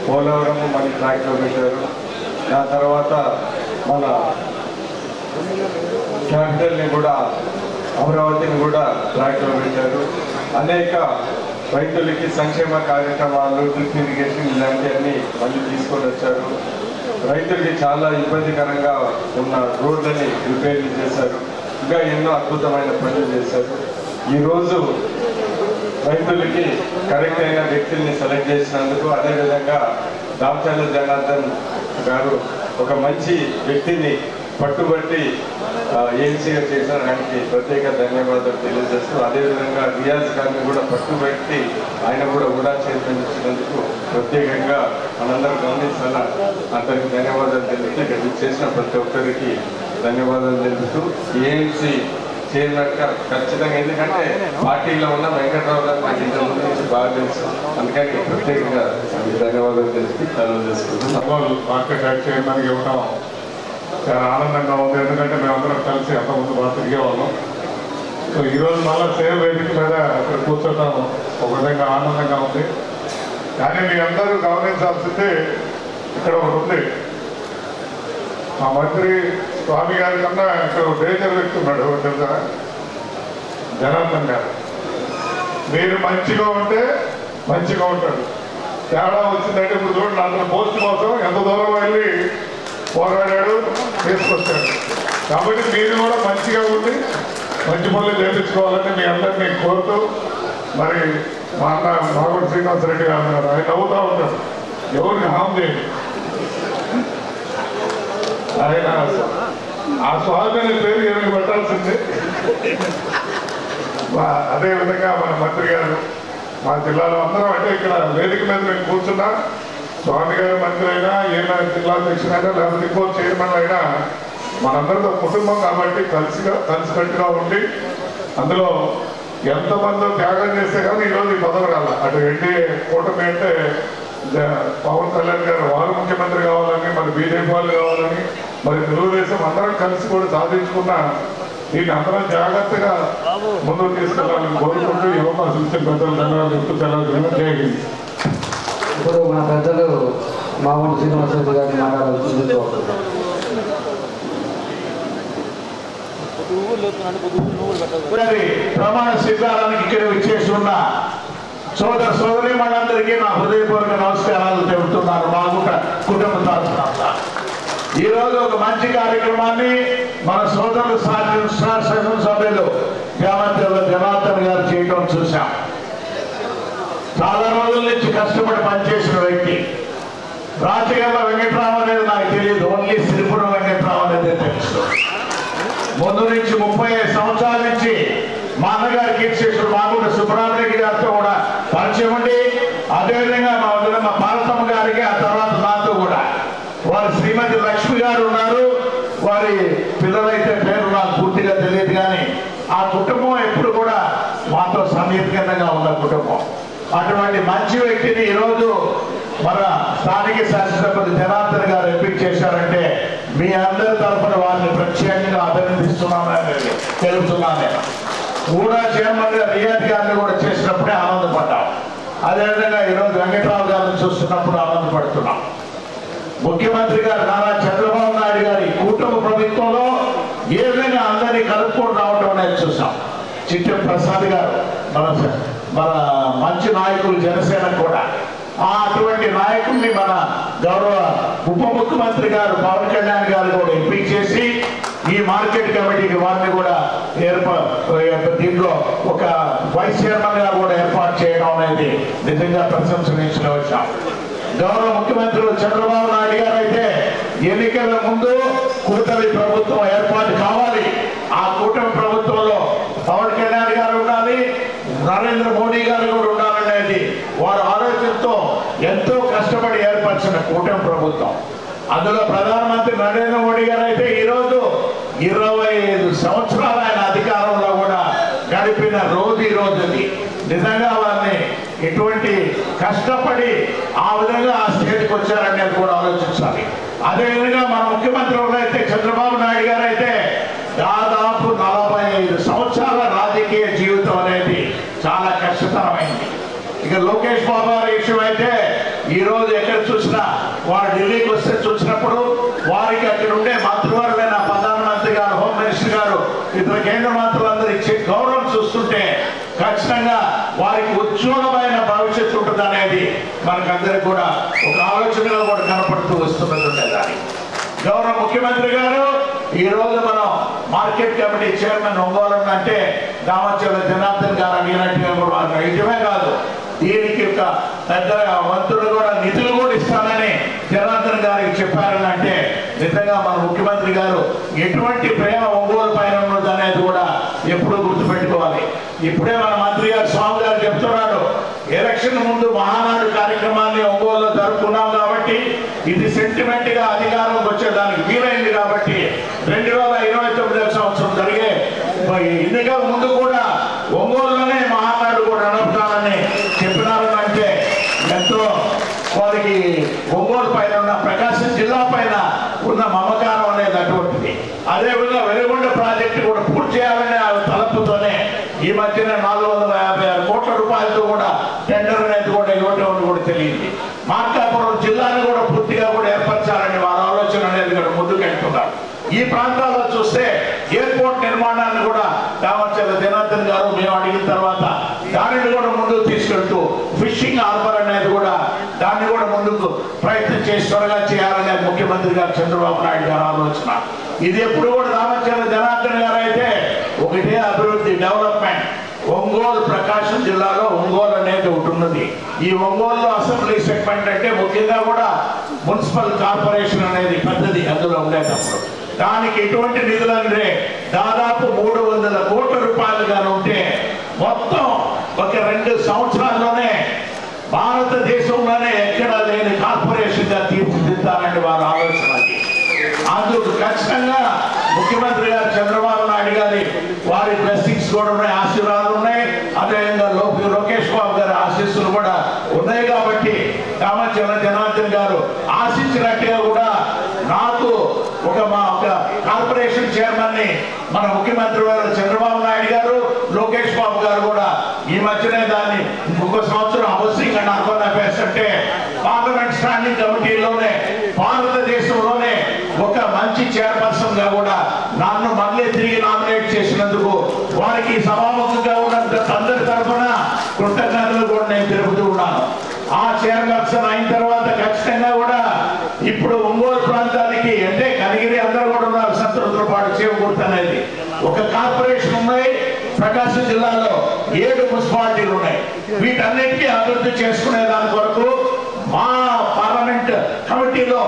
పోలవరం మన ట్రాక్లో పెట్టారు, దాని తర్వాత మన క్యాపిటల్ని కూడా అమరావతిని కూడా ట్రాక్లో పెట్టారు. అనేక రైతులకి సంక్షేమ కార్యక్రమాలు, డ్రిప్ ఇరిగేషన్ ఇలాంటివన్నీ మళ్ళీ తీసుకొని వచ్చారు. రైతులకి చాలా ఇబ్బందికరంగా ఉన్న రోడ్లని రిపేర్లు చేశారు. ఇంకా ఎన్నో అద్భుతమైన పనులు చేశారు. ఈరోజు రైతులకి కరెక్ట్ అయిన వ్యక్తుల్ని సెలెక్ట్ చేసినందుకు, అదేవిధంగా దామచర్ల జనార్దన్ గారు ఒక మంచి వ్యక్తిని పట్టుబట్టి ఏఎంసీగా చేసిన ఆయనకి ప్రత్యేక ధన్యవాదాలు తెలియజేస్తూ, అదేవిధంగా రియాజ్ గారిని కూడా పట్టుబట్టి ఆయన కూడా ఉడా చైర్మన్ ఇచ్చినందుకు ప్రత్యేకంగా మనందరూ గమనించాలా అతనికి ధన్యవాదాలు తెలుపుతూ, ఇక్కడ చేసిన ప్రతి ఒక్కరికి ధన్యవాదాలు తెలుపుతూ, ఏఎంసీ చైర్మన్గా ఖచ్చితంగా, ఎందుకంటే పార్టీలో ఉన్న వెంకట్రావు గారు నాకు ఇంత ముందు నుంచి బాగా తెలుసు, అందుకని ప్రత్యేకంగా ధన్యవాదాలు తెలుపుతూ సెలవు చేసుకుంటున్నాం. మార్కెట్ యాక్ట్ చైర్మన్కి ఇవ్వడం చాలా ఆనందంగా ఉంది. ఎందుకంటే మేమందరం కలిసి అంతకుముందు బాగా తిరిగేవాళ్ళం. సో ఈరోజు మళ్ళీ సేమ్ వేదిక మీద అక్కడ కూర్చోవడం ఒక విధంగా ఆనందంగా ఉంది. కానీ మీ అందరూ గమనించాల్సింది ఇక్కడ ఒకటి ఉంది. మా మంత్రి స్వామి గారి కన్నా ఇక్కడ డేంజర్ వ్యక్తి ఉన్నాడు, తెలుసా? జనార్దన్ గారు. మీరు మంచిగా ఉంటే మంచిగా ఉంటాడు. తేడా వచ్చిందంటే ఇప్పుడు చూడండి, అందరూ పోస్ట్ కోసం ఎంత దూరం వెళ్ళి పోరాడాడు, తీసుకొచ్చాడు. కాబట్టి మీరు కూడా మంచిగా ఉండి మంచి పనులు చేయించుకోవాలని మీ అందరినీ కోరుతూ, మరి మా అన్న మాగుడు శ్రీనివాసరెడ్డి గారు అన్నారు, ఆయన నవ్వుతూ ఉంటాడు, ఎవరికి హామ్ చేయండి. ఆయన ఆ స్వామి అనే పేరు ఎవరికి పెట్టాల్సిందే. అదేవిధంగా మన మంత్రి గారు, మా జిల్లాలో అందరం, అంటే ఇక్కడ వేదిక మీద మేము కూర్చున్నా స్వామి గారి మంత్రి అయినా, ఏమైనా జిల్లా అధ్యక్షుడు అయినా, లేకపోతే ఇంకో చైర్మన్ అయినా మనందరితో కుటుంబం కాబట్టి కలిసికట్టుగా ఉండి, అందులో ఎంతమంది త్యాగం చేస్తే కానీ ఈరోజు ఈ పదవి రాల. అటు ఎన్డీఏ కూటమి అంటే పవన్ కళ్యాణ్ గారు వారు ముఖ్యమంత్రి కావాలని, మరి బీజేపీ వాళ్ళు కావాలని, మరి తెలుగుదేశం అందరం కలిసి కూడా సాధించుకున్న దీన్ని అందరం జాగ్రత్తగా ముందుకు తీసుకెళ్లాలని కోరుకుంటూ ఈ అవకాశం ఇచ్చిన పెద్దలు ధన్యవాదాలు చెప్తూ సెలవు చేయండి. ఇప్పుడు మన పెద్దలు మామూలు శ్రీనివాసరెడ్డి గారిని మాట్లాడాల్సింది. ప్రమాణ స్వీకారానికి ఇక్కడ విచ్చేసి ఉన్న సోదర సోదరి మనందరికీ నా హృదయపూర్వక నమస్కారాలు తెలుపుతున్నాను. మా కుటుంబ తరఫున ఈరోజు ఒక మంచి కార్యక్రమాన్ని మన సోదరులు శాసనసభ్యులు దేవతల జనార్దన్ గారు చేయడం చూశాం. చాలా రోజుల నుంచి కష్టపడి పనిచేసిన వ్యక్తి. రాచగల్ల వెంకట్రావు అనేది నాకు తెలియదు, ఓన్లీ శ్రీపురం వెంకట్రావు అనేది తెలుసు. ముందు నుంచి 35 సంవత్సరాల నుంచి మా అన్నగారి కీర్తిశేషుడు మాగుంట సుబ్రహ్మణ్య గారితో కూడా పరిచయం ఉండి, అదేవిధంగా మా పార్వతమ్మ గారికి, ఆ తర్వాత నాతో కూడా కుటుంబం. అటువంటి మంచి వ్యక్తిని ఈరోజు మన స్థానిక శాసనసభ్యులు జనార్దన్ గారు ఎంపిక చేశారంటే మీ అందరి తరఫున వారిని ప్రత్యేకంగా అభినందిస్తున్నానని తెలుపుతున్నాను. కూడా చైర్మన్ గా రియాద్ గారిని కూడా చేసినప్పుడే ఆనందపడ్డాం. అదేవిధంగా ఈరోజు వెంకట్రావు గారిని చూస్తున్నప్పుడు ఆనందపడుతున్నాం. ముఖ్యమంత్రి గారు నారా చంద్రబాబు నాయుడు గారి కూటమి ప్రభుత్వంలో ఏ విధంగా అందరినీ కలుపుకొని రావడం అనేది చూసాం. చిట్టెం ప్రసాద్ గారు మన మంచి నాయకులు, జనసేన కూడా అటువంటి నాయకుల్ని మన గౌరవ ఉప ముఖ్యమంత్రి గారు పవన్ కళ్యాణ్ గారు కూడా ఎంపిక చేసి ఈ మార్కెట్ కమిటీకి వారిని కూడా దీంట్లో ఒక వైస్ చైర్మన్ గా కూడా ఏర్పాటు చేయడం అనేది నిజంగా ప్రశంసనీయ విషయం. గౌరవ ముఖ్యమంత్రులు చంద్రబాబు నాయుడు గారు అయితే ఎన్నికల ముందు కూటమి ప్రభుత్వం ఏర్పాటు కావాలి, ఆ కూటమి ప్రభుత్వంలో పవన్ కళ్యాణ్ గారు ఉండాలి, నరేంద్ర మోడీ గారు కూడా ఉండాలనేది వారి ఆలోచనతో ఎంతో కష్టపడి ఏర్పరిచిన కూటమి ప్రభుత్వం. అందులో ప్రధానమంత్రి నరేంద్ర మోడీ గారు అయితే ఈరోజు 25 సంవత్సరాలు ఆయన అధికారంలో కూడా గడిపిన రోజు ఈ రోజుది. నిజంగా వారిని ఎటువంటి కష్టపడి ఆ విధంగా ఆ స్టేజ్కి వచ్చారనేది కూడా ఆలోచించాలి. అదేవిధంగా మన ముఖ్యమంత్రి అయితే చంద్రబాబు నాయుడు గారు అయితే దాదాపు 45 సంవత్సరాల రాజకీయ జీవితం అనేది చాలా కష్టతరమైంది. ఇక లోకేష్ బాబు గారి ఇష్యూ అయితే ఈ రోజు ఎక్కడ చూసినా వారు ఢిల్లీకి వస్తే చూసినప్పుడు వారికి అక్కడ ఉండే మంత్రివర్గమైన ప్రధానమంత్రి గారు, హోమ్ మినిస్టర్ గారు, ఇతర కేంద్ర మంత్రులందరూ ఇచ్చే గౌరవం చూస్తుంటే ఖచ్చితంగా వారికి ఉజ్వలమైన భవిష్యత్తు ఉంటుంది అనేది మనకందరికి కూడా ఒక ఆలోచనగా కూడా కనపడుతూ వస్తున్నట్టుండే దాన్ని. గౌరవ ముఖ్యమంత్రి గారు ఈ రోజు మనం మార్కెట్ కమిటీ చైర్మన్ ఒంగోలు అంటే దామచర్ల జనార్దన్ గారు అడిగినట్టుగా కూడా నిజమే కాదు, దీనికి ఒక పెద్ద మంత్రులు కూడా నిధులు కూడా ఇస్తానని జనార్దన్ గారికి చెప్పారని అంటే నిజంగా మన ముఖ్యమంత్రి గారు ఎటువంటి ప్రేమ ఒంగోలు పైన ఉన్నది అనేది కూడా ఎప్పుడూ గుర్తుపెట్టుకోవాలి. ఇప్పుడే మన మంత్రి గారు స్వామి గారు చెప్తున్నాడు, ఎలక్షన్ ముందు మహానాడు కార్యక్రమాన్ని ఒంగోలులో జరుపుకున్నాం కాబట్టి ఇది సెంటిమెంట్ గా అధికారంలోకి వచ్చేదానికి వీలైంది కాబట్టి 2029 సంవత్సరం జరిగే ఎన్నికల ముందు కూడా ఒంగోలులోనే మహానాడు కూడా నడుపుతానని చెప్పినారని అంటే ఎంతో వారికి ఒంగోలు పైన ఉన్న ప్రకాశం జిల్లా పైన ఉన్న మమకారం అనేది అటువంటిది. అదేవిధంగా వెలుగొండ ప్రాజెక్టు కూడా పూర్తి చేయాలనే తలపుతోనే ఈ మధ్యన 456 కోట్ల రూపాయలతో కూడా టెండర్ అనేది కూడా ఇవ్వటం కూడా తెలియదు. మార్కాపురం జిల్లాను కూడా పూర్తిగా కూడా ఏర్పరచాలని వారి ఆలోచన అనేది కూడా ముందుకెళ్తున్నారు. ఈ ప్రాంతాల్లో చూస్తే ఎయిర్పోర్ట్ నిర్మాణాన్ని కూడా దామచర్ల జనార్దన్ గారు మేము అడిగిన తర్వాత దానిని కూడా ముందుకు తీసుకెళ్తూ ఫిషింగ్ హార్బర్ అనేది కూడా దాన్ని కూడా ముందుకు ప్రయత్నం చేసి త్వరగా చేయాలనేది ముఖ్యమంత్రి గారు చంద్రబాబు నాయుడు గారు ఆలోచన. ఇది ఎప్పుడు కూడా దామచర్ల జనార్దన్ గారు అయితే ఒకటే అభివృద్ధి, డెవలప్మెంట్. ఒంగోలు ప్రకాశం జిల్లాలో ఒంగోలు అనేది ఒకటి ఉన్నది. ఈ ఒంగోలులో అసెంబ్లీ సెగ్మెంట్ అంటే ముఖ్యంగా కూడా మున్సిపల్ కార్పొరేషన్ అనేది పెద్దది అందులో ఉండేటప్పుడు దానికి ఎటువంటి నిధులు అంటే దాదాపు 300 కోట్ల రూపాయలుగా ఉంటే మొత్తం ఒక 2 సంవత్సరాల్లోనే భారతదేశంలోనే ఎక్కడ లేని కార్పొరేషన్ గా తీర్చిదిద్దాలని వారి ఆలోచన. అందుకు ఖచ్చితంగా ముఖ్యమంత్రి గారు చంద్రబాబు నాయుడు గారి వారి బ్లెస్సింగ్స్ కూడా ఉన్నాయి, ఆశీర్వాదాలు ఉన్నాయి. అదేవిధంగా లోకేష్ బాబు గారి ఆశీస్సులు కూడా ఉన్నాయి. కాబట్టి దామచర్ల జనార్దన్ గారు ఆశించినట్టుగా కూడా నాకు ఒక కార్పొరేషన్ చైర్మన్ ని మన ముఖ్యమంత్రి గారు చంద్రబాబు నాయుడు గారు, లోకేష్ బాబు గారు కూడా ఈ మధ్యనే దాన్ని ఇంకొక సంవత్సరం హౌసింగ్ అండ్ అర్బన్ అఫైర్స్ అంటే పార్లమెంట్ స్టాండింగ్ కమిటీలోనే భారతదేశంలోనే ఒక మంచి చైర్పర్సన్ గా కూడా నన్ను మళ్ళీ తిరిగి నామినేట్ చేసినందుకు వారికి సభాముఖంగా ఉన్నంత అందరి తరఫున కృతజ్ఞతలు కూడా నేను తెలుపుతూ ఉన్నాను. ఆ చైర్పర్సన్ అయిన తర్వాత ఖచ్చితంగా కూడా ఇప్పుడు ఒంగోలు ప్రాంతానికి అంటే కనిగిరి అందరూ కూడా ఉన్నారు, సంతృప్తితో పాటు చేకూర్త అనేది ఒక కార్పొరేషన్ ఉన్నాయి. ప్రకాశం జిల్లాలో 7 మున్సిపాలిటీలు ఉన్నాయి. వీటన్నిటికీ అభివృద్ధి చేసుకునే దాని కొరకు మా పార్లమెంట్ కమిటీలో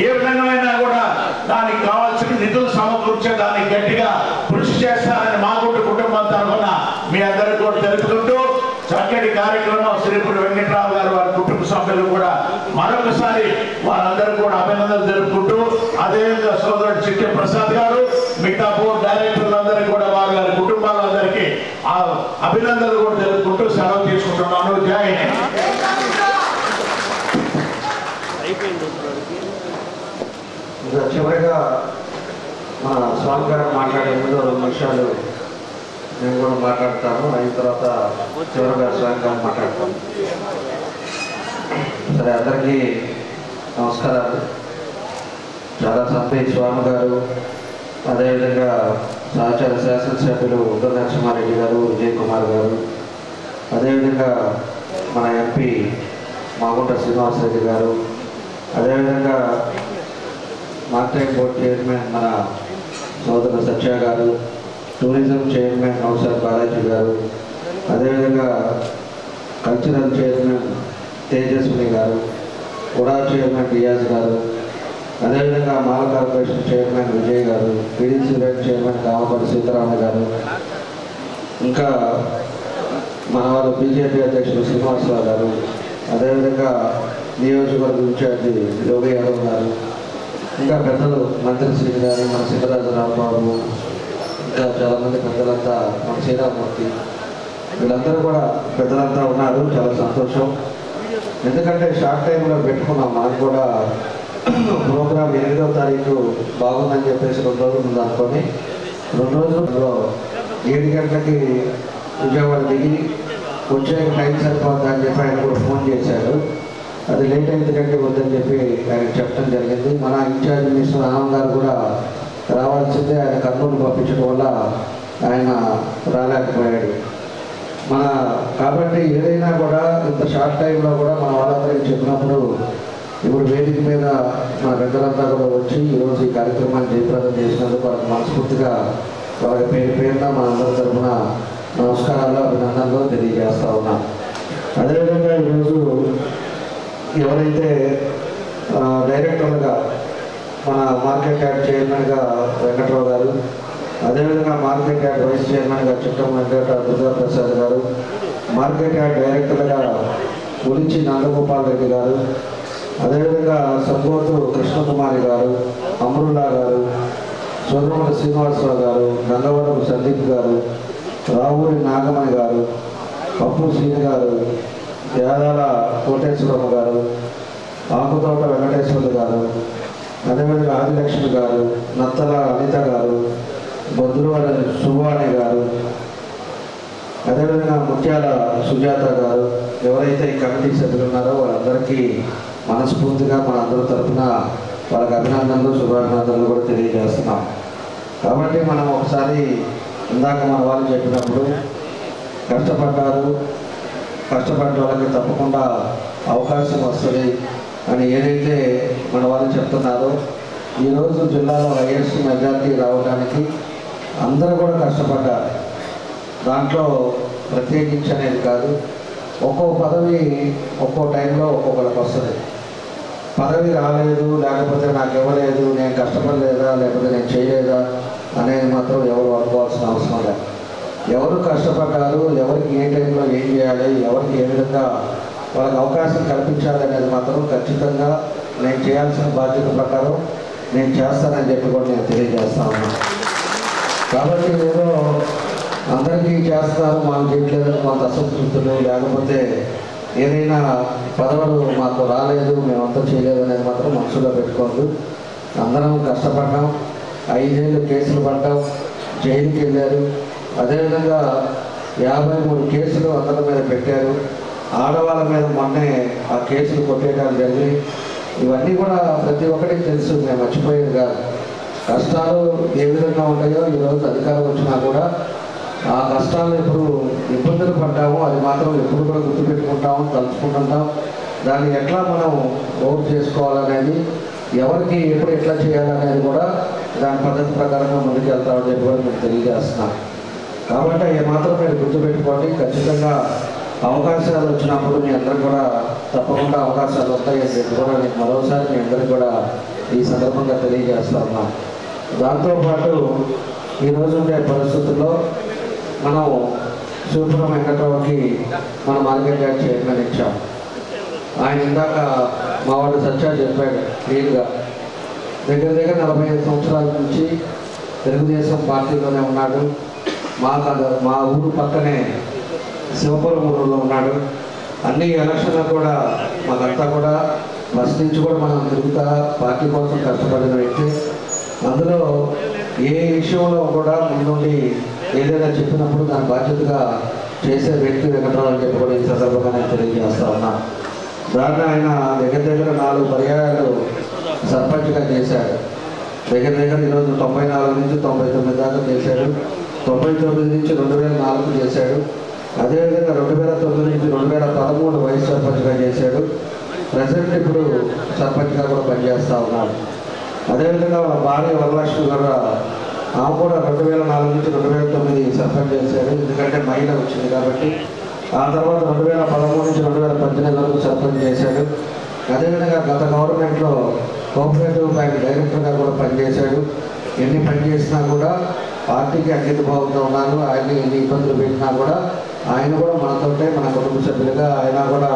ఏ విధంగా కూడా దానికి కావాల్సిన నిధులు సమకూర్చే దానికి గట్టిగా కృషి చేస్తారని మా కుటుంబం తరఫున మీ అందరికీ కూడా తెలుపుకుంటూ చక్కటి కార్యక్రమం శ్రీపురి వెంకట్రావు గారు వారి కుటుంబ సభ్యులు కూడా మరొకసారి వారందరూ కూడా అభినందనలు తెలుపుకుంటూ అదేవిధంగా సోదరుడు చిట్టెం ప్రసాద్ గారు మిగతా బోర్డు డైరెక్టర్లందరికీ కూడా వారి కుటుంబాలందరికీ అభినందనలు కూడా తెలుపుకుంటూ సెలవు తీసుకుంటారు. తెలియజేసుకుంటున్నాను. జై హింద్. ఇంకా చివరిగా మన స్వామి గారు మాట్లాడే ముందు 2 నిమిషాలు నేను కూడా మాట్లాడతాను. అయిన తర్వాత చివరిగా స్వామి గారు మాట్లాడతాను. సరే, అందరికీ నమస్కారాలు. చాలా సంతోష్ స్వామి గారు, అదేవిధంగా సహచార శాసనసభ్యులు ఉత్తర నరసింహారెడ్డి గారు, విజయ్ కుమార్ గారు, అదేవిధంగా మన ఎంపీ మాగుంట శ్రీనివాసరెడ్డి గారు, అదేవిధంగా మార్కెట్ బోర్డ్ చైర్మన్ మన సోదరు సత్య గారు, టూరిజం చైర్మన్ నౌసర్ బాలాజీ గారు, అదేవిధంగా కల్చరల్ చైర్మన్ తేజస్విని గారు, ఉడా చైర్మన్ రియాజ్ గారు, అదేవిధంగా మాల కార్పొరేషన్ చైర్మన్ విజయ్ గారు, PDC right chairman Kamapalli Sitaramaiah గారు, ఇంకా మన వాళ్ళు బీజేపీ అధ్యక్షులు శ్రీనివాసరావు గారు, అదేవిధంగా నియోజకవర్గ ఇన్ఛార్జి యోగి యాదవ్ గారు, ఇంకా పెద్దలు మంత్రి శ్రీ గారు, మన సిద్ధరాజరావు బాబు, ఇంకా చాలామంది పెద్దలంతా, మన శ్రీరామూర్తి, వీళ్ళందరూ కూడా పెద్దలంతా ఉన్నారు. చాలా సంతోషం. ఎందుకంటే షార్ట్ టైంలో పెట్టుకున్నాం. మనకు కూడా ప్రోగ్రాం 8వ తారీఖు బాగుందని చెప్పేసి 2 రోజుల ముందు అనుకొని 2 రోజుల్లో 7 గంటలకి విజయవాడ దిగి వచ్చే టైం సరిపోద్దా అని చెప్పి ఆయన కూడా ఫోన్ చేశారు. అది లేట్ అయింది కంటే వద్దని చెప్పి ఆయన చెప్పడం జరిగింది. మన ఇన్ఛార్జ్ మినిస్టర్ ఆనంద్ గారు కూడా రావాల్సిందే, ఆయన కర్నూలు పంపించడం వల్ల ఆయన రాలేకపోయాడు. కాబట్టి ఏదైనా కూడా ఇంత షార్ట్ టైంలో కూడా మన వాళ్ళందరికీ చెప్పినప్పుడు ఇప్పుడు వేదిక మీద మన పెద్దలంతా కూడా వచ్చి ఈరోజు ఈ కార్యక్రమాన్ని జయప్రదం చేసినందుకు వాళ్ళకి మనస్ఫూర్తిగా వాళ్ళకి పేరున మన అందరి తరఫున నమస్కారాలు, అభినందనలు తెలియజేస్తా ఉన్నాం. అదేవిధంగా ఈరోజు ఎవరైతే డైరెక్టర్లుగా మన మార్కెట్ యార్డ్ చైర్మన్గా వెంకట్రావు గారు, అదేవిధంగా మార్కెట్ యార్డ్ వైస్ చైర్మన్గా చిట్టం వెంకట దుర్గాప్రసాద్ గారు, మార్కెట్ యార్డ్ డైరెక్టర్లుగా ఉలిచి నందగోపాల్ రెడ్డి గారు, అదేవిధంగా సంగోతు కృష్ణకుమారి గారు, అమరుల్లా గారు, సోదరుడు శ్రీనివాసరావు గారు, గంగవరం సందీప్ గారు, రావూరి నాగమణి గారు, పప్పు శ్రీని గారు, యాదాల కోటేశ్వరమ్మ గారు, ఆకుతోట వెంకటేశ్వర్లు గారు, అదేవిధంగా ఆదిలక్ష్మి గారు, నత్తల అనిత గారు, బొద్దులవాడ సువాణి గారు, అదేవిధంగా ముత్యాల సుజాత గారు, ఎవరైతే ఈ కమిటీ సభ్యులు ఉన్నారో వాళ్ళందరికీ మనస్ఫూర్తిగా మన అందరి తరఫున వాళ్ళకి అభినందనలు, శుభాభినందనలు కూడా తెలియజేస్తున్నాం. కాబట్టి మనం ఒకసారి ఇందాక మన వాళ్ళు చెప్పినప్పుడు కష్టపడ్డారు, కష్టపడ్డ వాళ్ళకి తప్పకుండా అవకాశం వస్తుంది అని ఏదైతే మన వాళ్ళు చెప్తున్నారో, ఈరోజు జిల్లాలో హైయెస్ట్ మెజారిటీ రావడానికి అందరూ కూడా కష్టపడ్డారు. దాంట్లో ప్రత్యేకించి అనేది కాదు, ఒక్కో పదవి ఒక్కో టైంలో ఒక్కొక్కరికి వస్తుంది. పదవి రాలేదు, లేకపోతే నాకు ఇవ్వలేదు, నేను కష్టపడలేదా, లేకపోతే నేను చేయలేదా అనేది మాత్రం ఎవరు అనుకోవాల్సిన అవసరం లేదు. ఎవరు కష్టపడ్డారు, ఎవరికి ఏ టైంలో ఏం చేయాలి, ఎవరికి ఏ విధంగా వాళ్ళకి అవకాశం కల్పించాలి అనేది మాత్రం ఖచ్చితంగా నేను చేయాల్సిన బాధ్యత ప్రకారం నేను చేస్తానని చెప్పి కూడా నేను తెలియజేస్తా ఉన్నాను. కాబట్టి ఏదో అందరికీ చేస్తారు, మాకు చేయట్లేదని కొంత అసంతృప్తులు, లేకపోతే ఏదైనా పదవులు మాకు రాలేదు, మేమంతా చేయలేదు అనేది మాత్రం మనసులో పెట్టుకోవద్దు. అందరం కష్టపడ్డాం, 5 ఏళ్ళు కేసులు పడ్డాం, జైలుకి వెళ్ళారు. అదేవిధంగా 53 కేసులు అందరి మీద పెట్టారు. ఆడవాళ్ళ మీద మొన్నే ఆ కేసులు కొట్టేయడాలు జరిగి, ఇవన్నీ కూడా ప్రతి ఒక్కరికి తెలుసు, మేము మర్చిపోయేది కాదు. కష్టాలు ఏ విధంగా ఉంటాయో ఈరోజు అధికారం వచ్చినా కూడా ఆ కష్టాలు ఎప్పుడు ఇబ్బందులు పడ్డామో అది మాత్రం ఎప్పుడు కూడా గుర్తుపెట్టుకుంటాము, తలుచుకుంటుంటాం. దాన్ని ఎట్లా మనం ఓవర్ చేసుకోవాలనేది, ఎవరికి ఎప్పుడు ఎట్లా చేయాలనేది కూడా దాని పద్ధతి ప్రకారంగా ముందుకు వెళ్తామని చెప్పి కూడా మీకు తెలియజేస్తున్నాం. కాబట్టి ఏమాత్రం మీరు గుర్తుపెట్టుకోండి. ఖచ్చితంగా అవకాశాలు వచ్చినప్పుడు మీ అందరికి కూడా తప్పకుండా అవకాశాలు వస్తాయని చెప్పి కూడా నేను మరోసారి మీ అందరికీ కూడా ఈ సందర్భంగా తెలియజేస్తా ఉన్నాం. దాంతోపాటు ఈరోజు ఉండే పరిస్థితుల్లో మనం శివపురం వెంకట్రావుకి మన మార్కెట్ యార్డ్ చైర్మన్ ఇచ్చాం. ఆయన ఇందాక మా వాడు సత్య చెప్పాడు క్లియర్గా, దగ్గర 45 సంవత్సరాల నుంచి తెలుగుదేశం పార్టీలోనే ఉన్నాడు. మా ఊరు పక్కనే శివపురం ఊళ్ళో ఉన్నాడు. అన్ని ఎలక్షన్లు కూడా మాకంతా కూడా ఫస్ట్ నుంచి కూడా మనం తిరుగుతా పార్టీ కోసం కష్టపడిన వ్యక్తి. అందులో ఏ విషయంలో కూడా ముందుండి ఏదైనా చెప్పినప్పుడు దాని బాధ్యతగా చేసే వ్యక్తి వెంకటరావు అని చెప్పి కూడా ఈ సందర్భంగా నేను తెలియజేస్తా ఉన్నా. దాన్ని ఆయన దగ్గర 4 పర్యాయాలు సర్పంచ్గా చేశాడు. దగ్గర ఈరోజు 94 నుంచి 99 దాకా చేశాడు. 99 నుంచి 2004 చేశాడు. అదేవిధంగా 2009 నుంచి 2013 వైస్ సర్పంచ్గా చేశాడు. ప్రజెంట్ ఇప్పుడు సర్పంచ్గా కూడా పనిచేస్తూ ఉన్నాడు. అదేవిధంగా వాళ్ళ భార్య వరలక్ష్మి కూడా ఆమె కూడా 2004 నుంచి 2009 సర్పంచ్ చేశాడు. ఎందుకంటే మహిళ వచ్చింది కాబట్టి. ఆ తర్వాత 2013 నుంచి 2018 వరకు సర్పంచ్ చేశాడు. అదేవిధంగా గత గవర్నమెంట్లో కోఆపరేటివ్ బ్యాంక్ డైరెక్టర్గా కూడా పనిచేశాడు. ఎన్ని పని చేసినా కూడా పార్టీకి అంకితభావంతో ఉన్నాను. ఆయన ఎన్ని ఇబ్బందులు పెట్టినా కూడా ఆయన కూడా మనతోటే మన కుటుంబ సభ్యులుగా ఆయన కూడా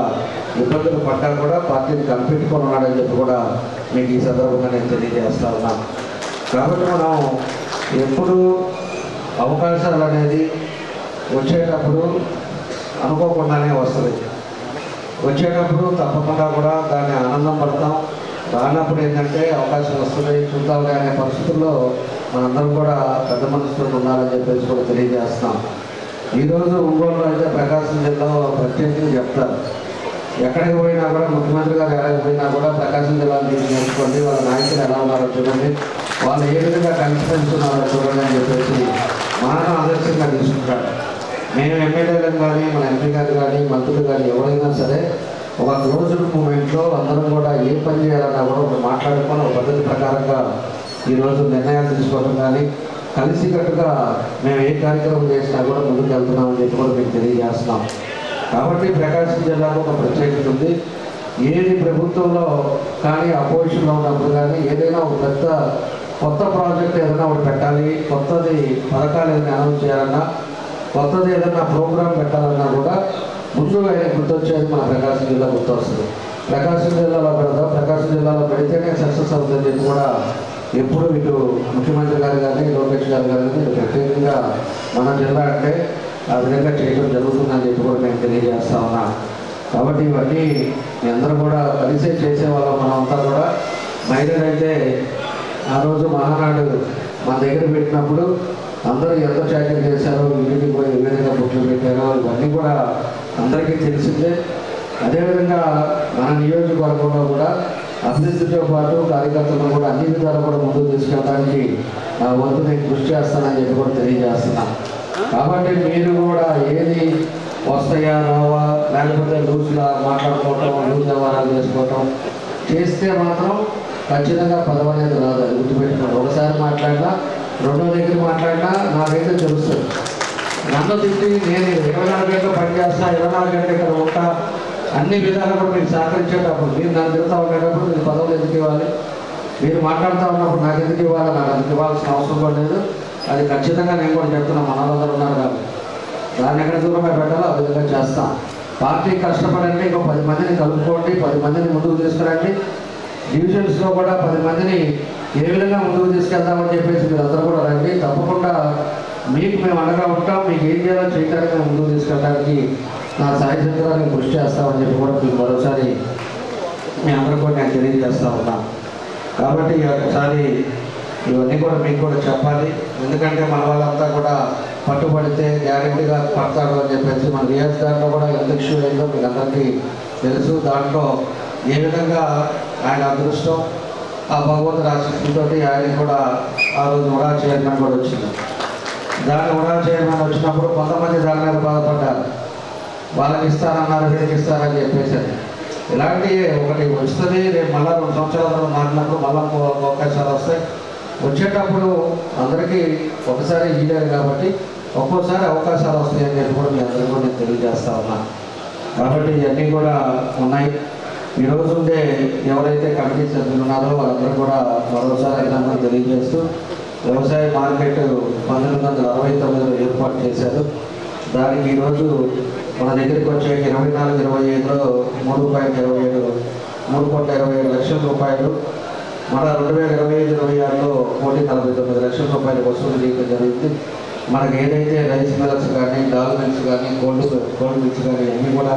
ఇబ్బందులు పడ్డా కూడా పార్టీని కనిపెట్టుకొని ఉన్నాడని చెప్పి కూడా మీకు ఈ సందర్భంగా నేను తెలియజేస్తా ఉన్నాను. కాబట్టి మనం ఎప్పుడు అవకాశాలు అనేది వచ్చేటప్పుడు అనుకోకుండానే వస్తుంది. వచ్చేటప్పుడు తప్పకుండా కూడా దాన్ని ఆనందం పడతాం. రానప్పుడు ఏంటంటే అవకాశం వస్తుంది చూద్దాంలే అనే పరిస్థితుల్లో మనందరం కూడా పెద్ద మనసుతో ఉండాలని చెప్పేసి కూడా తెలియజేస్తాం. ఈరోజు ఒంగోలులో అయితే ప్రకాశం జిల్లాలో ప్రత్యేకంగా చెప్తారు. ఎక్కడికి పోయినా కూడా ముఖ్యమంత్రి గారు ఎక్కడికి పోయినా కూడా ప్రకాశం జిల్లాను నేర్చుకోండి, వాళ్ళ నాయకులు ఎలా ఉన్నారో చూడండి, వాళ్ళు ఏ విధంగా కన్ఫిడెన్స్ ఉన్నారో చూడండి అని చెప్పేసి మనను ఆదర్శంగా తీసుకుంటారు. మేము ఎమ్మెల్యేలను కానీ మన ఎంపీ గారు కానీ మంత్రులు కానీ ఎవరైనా సరే ఒక క్లోజ్డ్ మూమెంట్లో అందరం కూడా ఏ పని చేయాలన్నా కూడా ఒకటి మాట్లాడుకొని ఒక పద్ధతి ప్రకారంగా ఈరోజు నిర్ణయాలు తీసుకోవడం కానీ కలిసికట్టుగా మేము ఏ కార్యక్రమం చేసినా కూడా ముందుకు వెళ్తున్నామని చెప్పి కూడా మీకు తెలియజేస్తున్నాం. కాబట్టి ప్రకాశం జిల్లాకు ఒక ప్రత్యేకత ఉంది. ఏది ప్రభుత్వంలో కానీ అపోజిషన్లో ఉన్నప్పుడు కానీ ఏదైనా ఒక పెద్ద కొత్త ప్రాజెక్ట్ ఏదైనా ఒకటి పెట్టాలి, కొత్తది పథకాలు ఏదైనా అనౌన్స్ చేయాలన్నా, కొత్తది ఏదైనా ప్రోగ్రాం పెట్టాలన్నా కూడా ముందు ఆయన గుర్తొచ్చేది మన ప్రకాశం జిల్లా గుర్తొస్తుంది. ప్రకాశం జిల్లాలో పెడతాం, ప్రకాశం జిల్లాలో పెడితేనే సక్సెస్ అవుతుందని చెప్పి కూడా ఎప్పుడు ఇటు ముఖ్యమంత్రి గారు కానీ లోకేష్ గారు కానీ ఇటు ప్రత్యేకంగా మన జిల్లా అంటే ఆ విధంగా చేయడం జరుగుతుందని చెప్పి కూడా నేను తెలియజేస్తా ఉన్నా. కాబట్టి ఇవన్నీ మీ అందరూ కూడా కలిసే చేసేవాళ్ళం. మనమంతా కూడా మహిళలు అయితే ఆ రోజు మహానాడు మన దగ్గర పెట్టినప్పుడు అందరూ ఎంత చాకరీ చేశారో, ఇంటికి పోయి ఏ విధంగా బుక్లు పెట్టారో ఇవన్నీ కూడా అందరికీ తెలిసిందే. అదేవిధంగా మన నియోజకవర్గంలో కూడా అభివృద్ధితో పాటు కార్యకర్తలను కూడా అన్ని విధాలు కూడా ముందుకు తీసుకెళ్ళడానికి నా వంతు నేను కృషి చేస్తానని చెప్పి కూడా తెలియజేస్తున్నాను. కాబట్టి మీరు కూడా ఏది వస్తాయా రావా లేకపోతే లూజ్గా మాట్లాడుకోవటం, లూజ్ వ్యవహారాలు చేసుకోవటం చేస్తే మాత్రం ఖచ్చితంగా పదవి అనేది రాదు. అది గుర్తుపెట్టుకోండి. ఒకసారి మాట్లాడినా రెండో దగ్గర మాట్లాడినా నాకైతే తెలుస్తుంది. నన్ను తిట్టి నేను 24 గంటలు పనిచేస్తా, 24 గంటలు ఇక్కడ ఉంటా, అన్ని విధాలు కూడా మీకు సహకరించేటప్పుడు మీరు నన్ను తిరుగుతూ ఉండేటప్పుడు మీరు పదవులు ఎందుకు ఇవ్వాలి, మీరు మాట్లాడుతూ ఉన్నప్పుడు నాకు ఎందుకు ఇవ్వాలి, నాకు అందుకు ఇవ్వాల్సిన అవసరం కూడా లేదు. అది ఖచ్చితంగా నేను కూడా చెప్తున్నా. మనలందరూ ఉన్నారు కాబట్టి దాన్ని ఎక్కడ దూరమే పెట్టాలో ఆ విధంగా చేస్తాం. పార్టీ కష్టపడండి, ఇంకో 10 మందిని కలుపుకోండి, 10 మందిని ముందుకు తీసుకురండి. డివిజన్స్లో కూడా 10 మందిని ఏ విధంగా ముందుకు తీసుకెళ్తామని చెప్పేసి మీరు అందరూ కూడా రండి. తప్పకుండా మీకు మేము అండగా ఉంటాం. మీకు ఏం చేయాలో చేయడానికి మేము ముందుకు తీసుకెళ్ళడానికి నా సాయశక్తిగా నేను కృషి చేస్తామని చెప్పి కూడా మీకు మరోసారి మీ అందరూ కూడా నేను తెలియజేస్తూ ఉన్నాను. కాబట్టి ఒకసారి ఇవన్నీ కూడా మీకు కూడా చెప్పాలి. ఎందుకంటే మన వాళ్ళంతా కూడా పట్టుబడితే గ్యారెంటీగా పడతాడు అని చెప్పేసి మన రియాజ్ దాంట్లో కూడా ఎంత ఇష్యూ అయిందో మీకు అందరికీ తెలుసు. దాంట్లో ఏ విధంగా ఆయన అదృష్టం ఆ భగవంతుడి ఆశీస్సులతో ఆయన కూడా ఆ రోజు ఉడా చైర్మన్ కూడా వచ్చింది. దాని ఉడా చైర్మన్ వచ్చినప్పుడు కొంతమంది దాని మీద బాధపడ్డారు. వాళ్ళకి ఇస్తారన్నారు, వీళ్ళకి ఇస్తారని చెప్పేసి. ఇలాంటి ఒకటి వస్తుంది. రేపు మళ్ళీ 2 సంవత్సరాలు మారినప్పుడు మళ్ళీ అవకాశాలు వస్తాయి. వచ్చేటప్పుడు అందరికీ ఒకసారి ఇయ్యలేదు కాబట్టి ఒక్కోసారి అవకాశాలు వస్తాయని చెప్పి కూడా మీ అందరికీ కూడా నేను తెలియజేస్తా ఉన్నాను. కాబట్టి ఇవన్నీ కూడా ఉన్నాయి. ఈరోజు ఉండే ఎవరైతే కమిటీ సభ్యులు ఉన్నారో వాళ్ళందరూ కూడా మరోసారి అభినందనలు తెలియజేస్తూ వ్యవసాయ మార్కెట్ 1969లో ఏర్పాటు చేశారు. దానికి ఈరోజు మన దగ్గరికి వచ్చే 24-25లో 3,27 లక్షల రూపాయలు, మన 2025-26లో 1,49 లక్షల రూపాయలు వసూలు చేయడం జరిగింది. మనకి ఏదైతే రైస్ మిల్లర్స్ కానీ దాల్ మిల్స్ కానీ కోల్డ్ మిల్స్ కానీ అన్నీ కూడా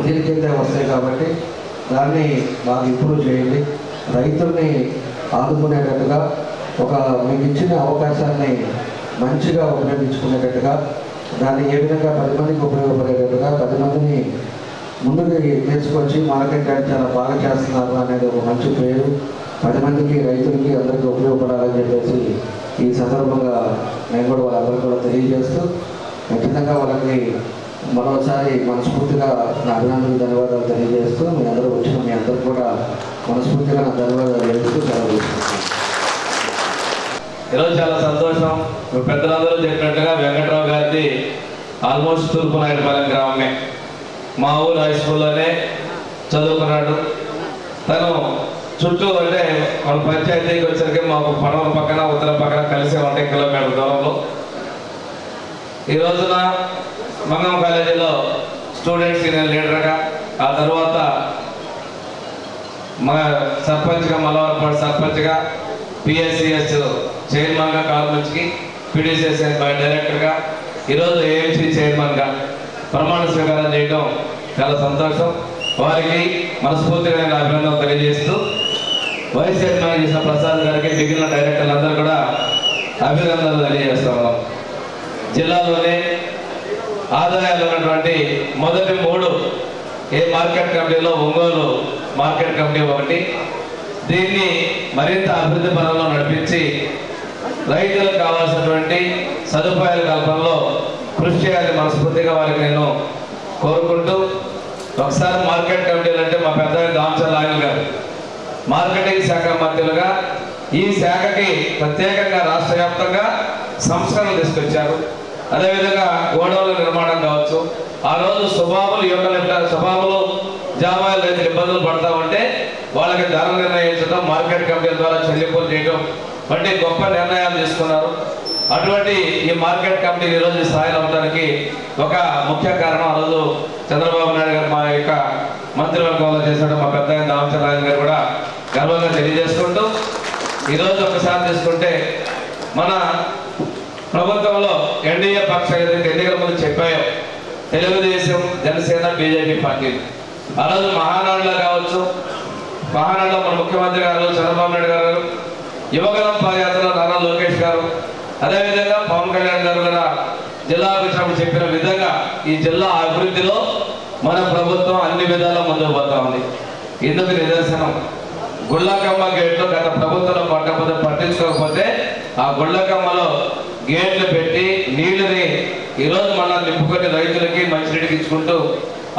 దీని కిందే వస్తాయి కాబట్టి దాన్ని బాగా ఇంప్రూవ్ చేయండి. రైతుల్ని ఆదుకునేటట్టుగా మీకు ఇచ్చిన అవకాశాన్ని మంచిగా ఉపయోగించుకునేటట్టుగా దాన్ని ఏ విధంగా 10 మందికి ఉపయోగపడేటట్టుగా 10 మందిని ముందుకు తీసుకొచ్చి మార్కెట్ యార్డ్ చాలా బాగా చేస్తున్నారు అనేది ఒక మంచి పేరు 10 మందికి రైతులకి అందరికీ ఉపయోగపడాలని చెప్పేసి ఈ సందర్భంగా నేను కూడా వాళ్ళందరికీ కూడా తెలియజేస్తూ ఖచ్చితంగా వాళ్ళకి మరోసారి మనస్ఫూర్తిగా నా అభినందనలు ధన్యవాదాలు తెలియజేస్తూ మీ అందరూ వచ్చిన మీ అందరూ కూడా మనస్ఫూర్తిగా నా ధన్యవాదాలు తెలుస్తూ సెలవు తీసుకుంటున్నాను. ఈరోజు చాలా సంతోషం. పెద్దలందరూ చెప్పినట్టుగా వెంకట్రావు గారిది ఆల్మోస్ట్ తూర్పునాయుడుపాలెం గ్రామమే. మా ఊరు హై స్కూల్లోనే చదువుకున్నాడు. తను చుట్టూ అంటే మన పంచాయతీకి వచ్చరికి మాకు పడవల పక్కన ఉత్తర పక్కన కలిసి 1 కిలోమీటర్ దూరంలో. ఈ రోజున మంగం కాలేజీలో స్టూడెంట్స్ యూనియన్ లీడర్గా, ఆ తర్వాత మన సర్పంచ్గా, మల్లవరపాడు సర్పంచ్గా, పిఎస్సిఎస్ చైర్మన్గా కాలేజ్కి, పిడిసిఎస్ డైరెక్టర్గా, ఈరోజు ఏఎంసీ చైర్మన్గా ప్రమాణ స్వీకారం చేయడం చాలా సంతోషం. వారికి మనస్ఫూర్తిగా నేను అభినందనలు తెలియజేస్తూ వైస్ చైర్మన్ చేసిన ప్రసాద్ గారికి, మిగిలిన డైరెక్టర్లందరూ కూడా అభినందనలు తెలియజేస్తున్నాం. జిల్లాలోనే ఆదాయాలు ఉన్నటువంటి మొదటి 3 ఏ మార్కెట్ కమిటీలో ఒంగోలు మార్కెట్ కమిటీ ఒకటి. దీన్ని మరింత అభివృద్ధి పరంలో నడిపించి రైతులకు కావాల్సినటువంటి సదుపాయాల కల్పనలో కృషి చేయాలని మనస్ఫూర్తిగా వారికి నేను కోరుకుంటూ, ఒకసారి మార్కెట్ కమిటీలు అంటే మా పెద్ద దామచర్ల ఆయన గారు మార్కెటింగ్ శాఖ మంత్రులుగా ఈ శాఖకి ప్రత్యేకంగా రాష్ట్ర వ్యాప్తంగా సంస్కరణలు తీసుకొచ్చారు. అదేవిధంగా గోడౌన్ల నిర్మాణం కావచ్చు, ఆ రోజు స్వభావాలు జామాయిలు రైతులు ఇబ్బందులు పడతా ఉంటే వాళ్ళకి ధర నిర్ణయించడం, మార్కెట్ కమిటీల ద్వారా చెల్లింపులు చేయడం వంటి గొప్ప నిర్ణయాలు తీసుకున్నారు. అటువంటి ఈ మార్కెట్ కమిటీ ఈరోజు స్థాయిలో ఉండడానికి ఒక ముఖ్య కారణం ఆ రోజు చంద్రబాబు నాయుడు గారు మా యొక్క మంత్రివర్గంలో చేసిన మా పెద్ద దామచర్ల గారు కూడా గర్వంగా తెలియజేసుకుంటూ, ఈరోజు ఒకసారి తీసుకుంటే మన ప్రభుత్వంలో ఎన్డీఏ పక్షాలు ఏదైతే ఎన్నికల ముందు చెప్పాయో తెలుగుదేశం, జనసేన, బీజేపీ పార్టీలు ఆ రోజు మహానాడులో కావచ్చు, మహానాడులో మన ముఖ్యమంత్రి గారు చంద్రబాబు నాయుడు గారు, యువగలం పాదయాత్రలో నారా లోకేష్ గారు, అదేవిధంగా పవన్ కళ్యాణ్ గారు కూడా జిల్లా వచ్చినప్పుడు చెప్పిన విధంగా ఈ జిల్లా అభివృద్ధిలో మన ప్రభుత్వం అన్ని విధాలా ముందుకు పోతా ఉంది. ఇందుకు నిదర్శనం గుళ్ళకమ్మ గేట్లు గత ప్రభుత్వంలో పట్టించుకోకపోతే ఆ గుళ్ళకమ్మలో గేట్లు పెట్టి నీళ్ళని ఈరోజు మళ్ళీ నింపుకొని రైతులకి మంచినీటికి ఇచ్చుకుంటూ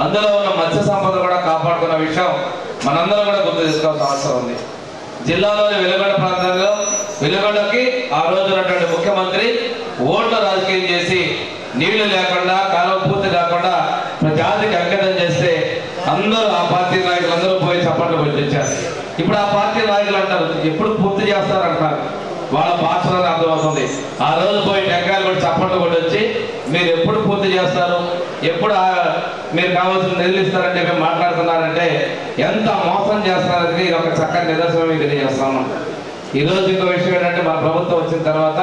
అందులో ఉన్న మత్స్య సంపద కూడా కాపాడుకున్న విషయం మనందరం కూడా గుర్తు తీసుకోవాల్సిన అవసరం ఉంది. జిల్లాలోని వెలుగొండ ప్రాంతంలో వెలుగొండకి ఆ రోజు ఉన్నటువంటి ముఖ్యమంత్రి ఓట్ల రాజకీయం చేసి నీళ్లు లేకుండా, కాలువ పూర్తి కాకుండా జాతికి అంకితం చేస్తే అందరూ ఆ పార్టీ నాయకులందరూ పోయి చప్పట్లు పెట్టించారు. ఇప్పుడు ఆ పార్టీ నాయకులు అంటారు ఎప్పుడు పూర్తి చేస్తారంటున్నారు. వాళ్ళ భాషలో అర్థమవుతుంది. ఆ రోజు పోయి టెంకాయలు కూడా చప్పట్లు కొట్టి వచ్చి మీరు ఎప్పుడు పూర్తి చేస్తారు, ఎప్పుడు మీరు కావాల్సిన నిధులు ఇస్తారని చెప్పి మాట్లాడుతున్నారంటే ఎంత మోసం చేస్తున్నారని ఒక చక్కని నిదర్శనం మీకు తెలియజేస్తాను. ఈరోజు ఇంకో విషయం ఏంటంటే మన ప్రభుత్వం వచ్చిన తర్వాత